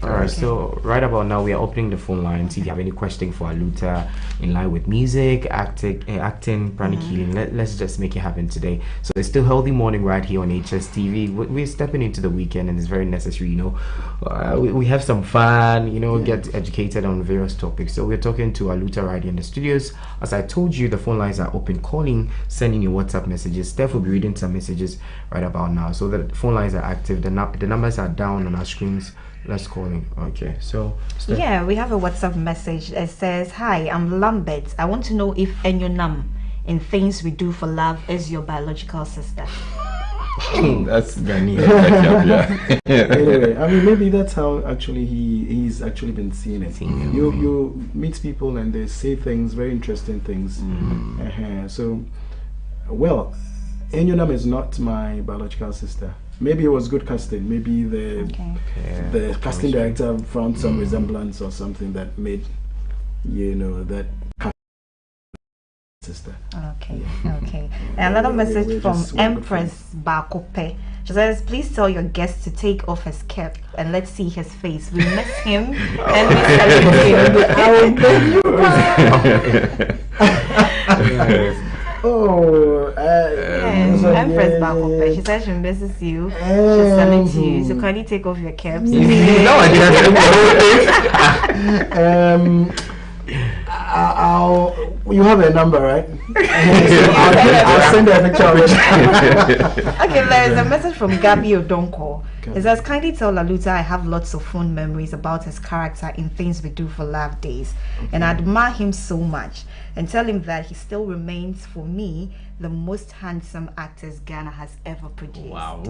Alright, so right about now we are opening the phone line. See if you have any question for Aluta in line with music, acting, pranic healing. Let's just make it happen today. So it's still Healthy Morning right here on Hstv. We're stepping into the weekend and it's very necessary, you know. We have some fun, you know, get educated on various topics. So we're talking to Aluta right here in the studios. As I told you, the phone lines are open. Calling, sending your WhatsApp messages. Steph will be reading some messages right about now. So the phone lines are active. The numbers are down on our screens. Let's call him. Okay, so Steph. Yeah, we have a WhatsApp message. It says, "Hi, I'm Lambert. I want to know if Enyonam in Things We Do for Love is your biological sister." That's Ghanaian. Anyway, I mean, maybe that's how actually he's actually been seeing it. You meet people and they say things, very interesting things. So, well, Enyonam is not my biological sister. Maybe it was good casting. Maybe the casting director found some resemblance or something that made, you know, that sister. Okay. Another message from Empress Bakope. She says, "Please tell your guest to take off his cap and let's see his face. We miss him and we celebrate him." Empress Bakope. She says she misses you. She salutes you. So can you take off your caps? No, I didn't. You have a number, right? I'll send her a picture of it. Okay, there is a message from Gabby Odonko. It says, "Kindly tell Laluta I have lots of fond memories about his character in Things We Do for Love days, and I admire him so much. And tell him that he still remains for me the most handsome actor Ghana has ever produced." Wow.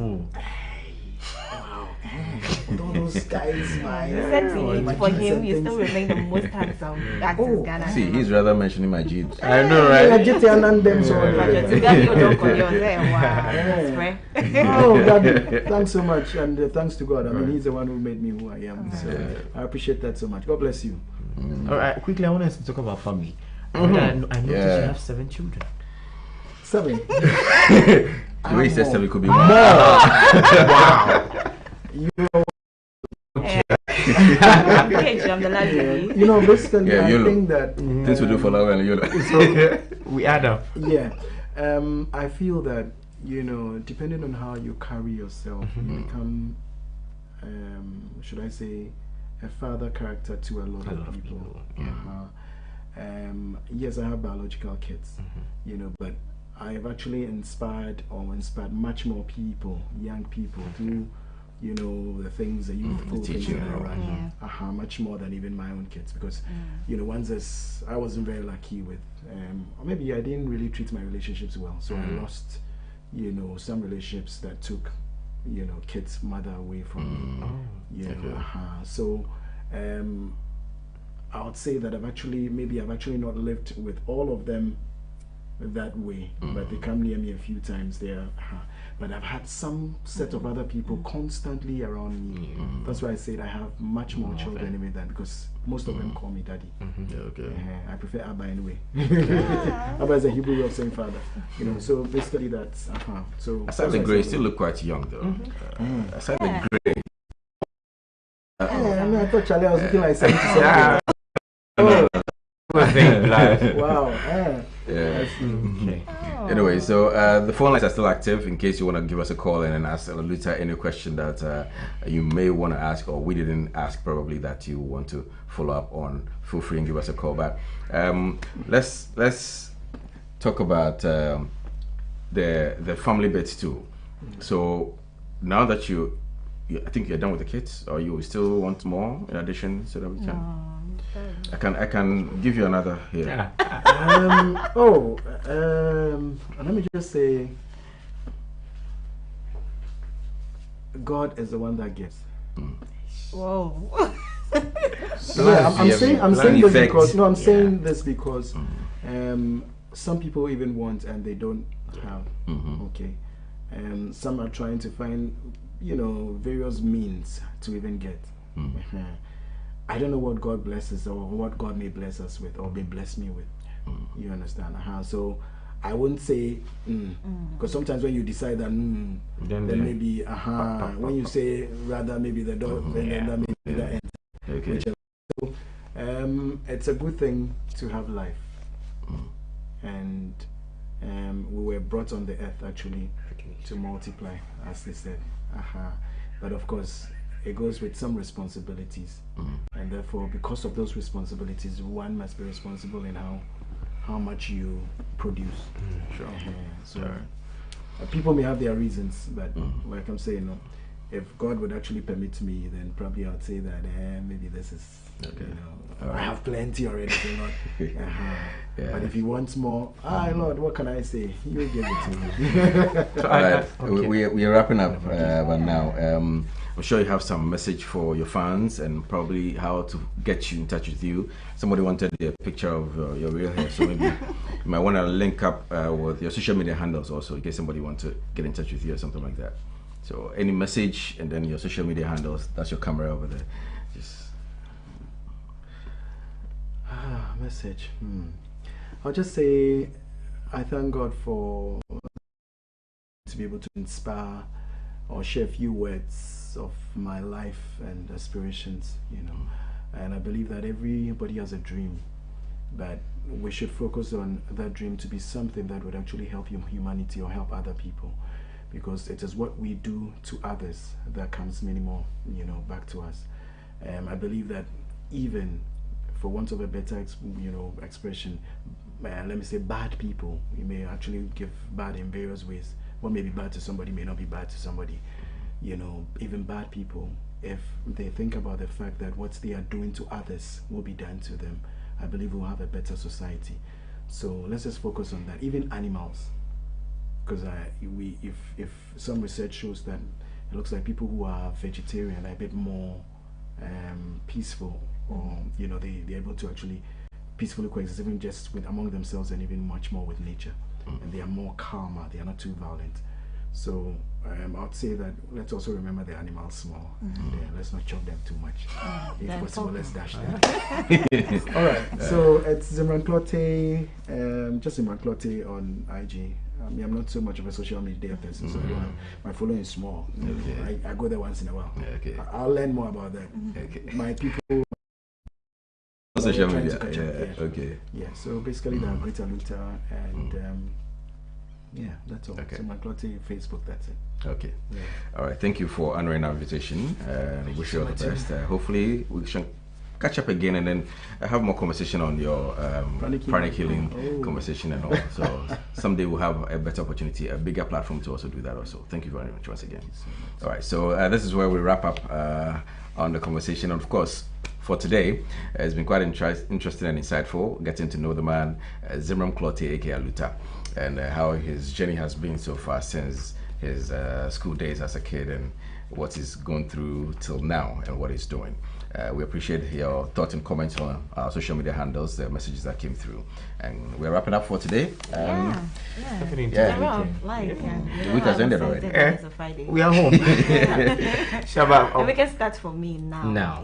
All those guys, man. He said to you, for him, you still remain the most handsome actor Ghana has See, ever he's rather mentioning my jeans. I know, right? Oh, God, thanks so much, and thanks to God. I mean, he's the one who made me who I am. So I appreciate that so much. God bless you. All right, quickly, I want us to talk about family. I noticed you have 7 children. 7. The way he says 7 could be more. Wow. You know, I'm the last baby. you know, basically, I YOLO. think that Things we do for love and YOLO. We add up. yeah, I feel that, you know, depending on how you carry yourself, you become, should I say, a father character to a lot of people. Yes, I have biological kids, you know, but I have actually inspired much more people, young people, through, you know, the things, the youthful things that I run. Much more than even my own kids, because, you know, I wasn't very lucky with, or maybe I didn't really treat my relationships well, so I lost, you know, some relationships that took, you know, kids' mother away from me. You know, so I would say that I've actually not lived with all of them that way, but they come near me a few times there. But I've had some set of other people constantly around me. That's why I said I have much more children anyway than, because most of them call me daddy. I prefer Abba anyway. Abba is a Hebrew way of saying father. You know, so basically that's so. Aside the grey, still look quite young though. Aside the grey. I thought Charlie I was looking like 77. Wow. Yeah. Okay. Anyway, so the phone lines are still active in case you want to give us a call in and ask Luther any question that you may want to ask or we didn't ask probably that you want to follow up on. Feel free and give us a call back. Let's talk about the family bits too. So now that I think you're done with the kids, or you still want more in addition so that we can. I can give you another here. Let me just say, God is the one that gives. Whoa. Yeah, I'm saying this because saying this because some people even want and they don't have. Okay, some are trying to find various means to even get. I don't know what God blesses or what God may bless us with or may bless me with. You understand? So I wouldn't say because sometimes when you decide that then maybe when you say rather maybe the door then that may be the end. Okay. So it's a good thing to have life, and we were brought on the earth actually to multiply, as they said. But of course, it goes with some responsibilities, and therefore, because of those responsibilities, one must be responsible in how much you produce. Sure. So people may have their reasons, but like I'm saying, if God would actually permit me, then probably I'd say that maybe this is I have plenty already. But if he wants more, Lord, what can I say? You give it to me. All right, we are wrapping up but now. I'm sure you have some message for your fans and probably how to get you in touch with you. Somebody wanted a picture of your real hair, so maybe you might want to link up with your social media handles also in case somebody wants to get in touch with you or something like that. So any message and then your social media handles, that's your camera over there. Just message. I'll just say I thank God for to be able to inspire or share a few words of my life and aspirations, and I believe that everybody has a dream, but we should focus on that dream to be something that would actually help humanity or help other people, because it is what we do to others that comes many more back to us. I believe that even for want of a better expression, let me say bad people, you may actually give bad in various ways. What may be bad to somebody may not be bad to somebody. Even bad people, if they think about the fact that what they are doing to others will be done to them, I believe we'll have a better society. So let's just focus on that. Even animals, because if some research shows that it looks like people who are vegetarian are a bit more peaceful, or they're able to actually peacefully coexist even just among themselves and even much more with nature, and they are more calmer, they are not too violent. So I'd say that let's also remember the animals small. Let's not chop them too much. If possible, let's dash them. All right. So it's Zimran Clotte, just Zimran Clotte on IG. I'm not so much of a social media person, so my following is small. I go there once in a while. I'll learn more about that. My people. Social media. So basically, the Greater Luther and. That's all. So my Clotte Facebook, that's it. Okay. All right. Thank you for honoring our invitation. Wish you all the best. Hopefully we shall catch up again and then have more conversation on your pranic healing conversation and all. So someday we'll have a better opportunity, a bigger platform to also do that also. Thank you very much once again. All right. So this is where we wrap up on the conversation. Of course, for today, it's been quite interesting and insightful getting to know the man, Zimran Clotte, aka Luther, and how his journey has been so far since his school days as a kid and what he's gone through till now and what he's doing. We appreciate your thoughts and comments on our social media handles, the messages that came through. And we're wrapping up for today. The week has ended already. We are home. Shabbat. We can start for me now.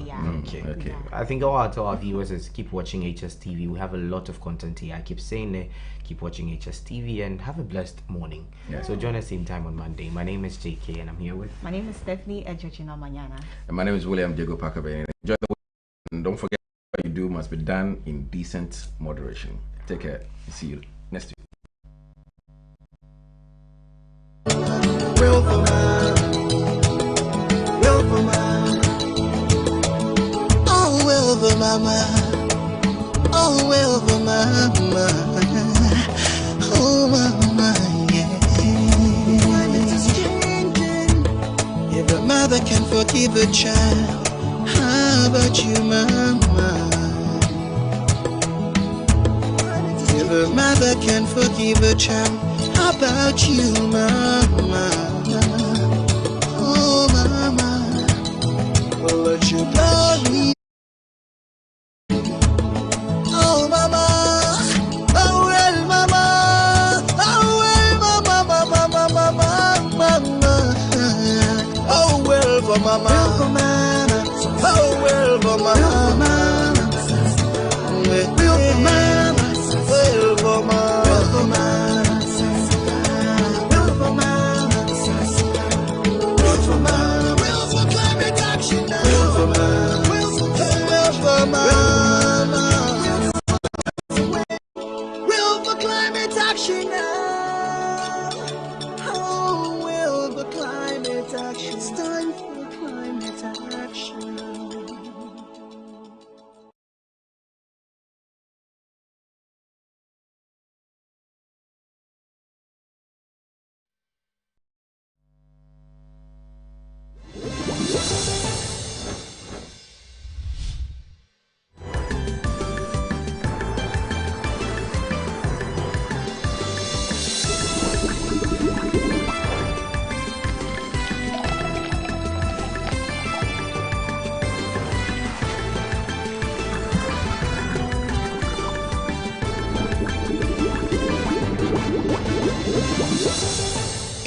Okay. I think all I tell our viewers is keep watching HSTV. We have a lot of content here. I keep saying it. Keep watching HSTV and have a blessed morning. So join us same time on Monday. My name is JK and I'm here with... My name is Stephanie Ejojina Manyana. And my name is William Diego Parker. Enjoy the week and don't forget what you do must be done in decent moderation. Take care. See you next week. Will for man, will for man. Oh, will for mama, oh, will for mama, oh, mama, yeah. Climate is changing. If a mother can forgive a child, how about you, mama? If a mother can forgive a child, how about you, mama? Oh, mama, will let you glory. Oh, mama, oh, well, mama, oh, well, mama, mama, mama, mama, oh, well, for mama, oh, well, for mama, well, for mama, well, for mama. Will for climate action now. Oh, will for climate action. It's time for climate action.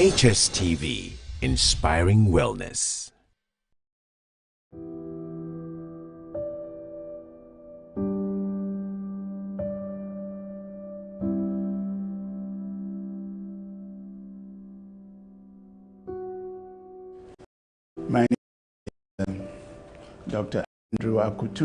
Hstv, inspiring wellness. My name is Dr. Andrew Akutu.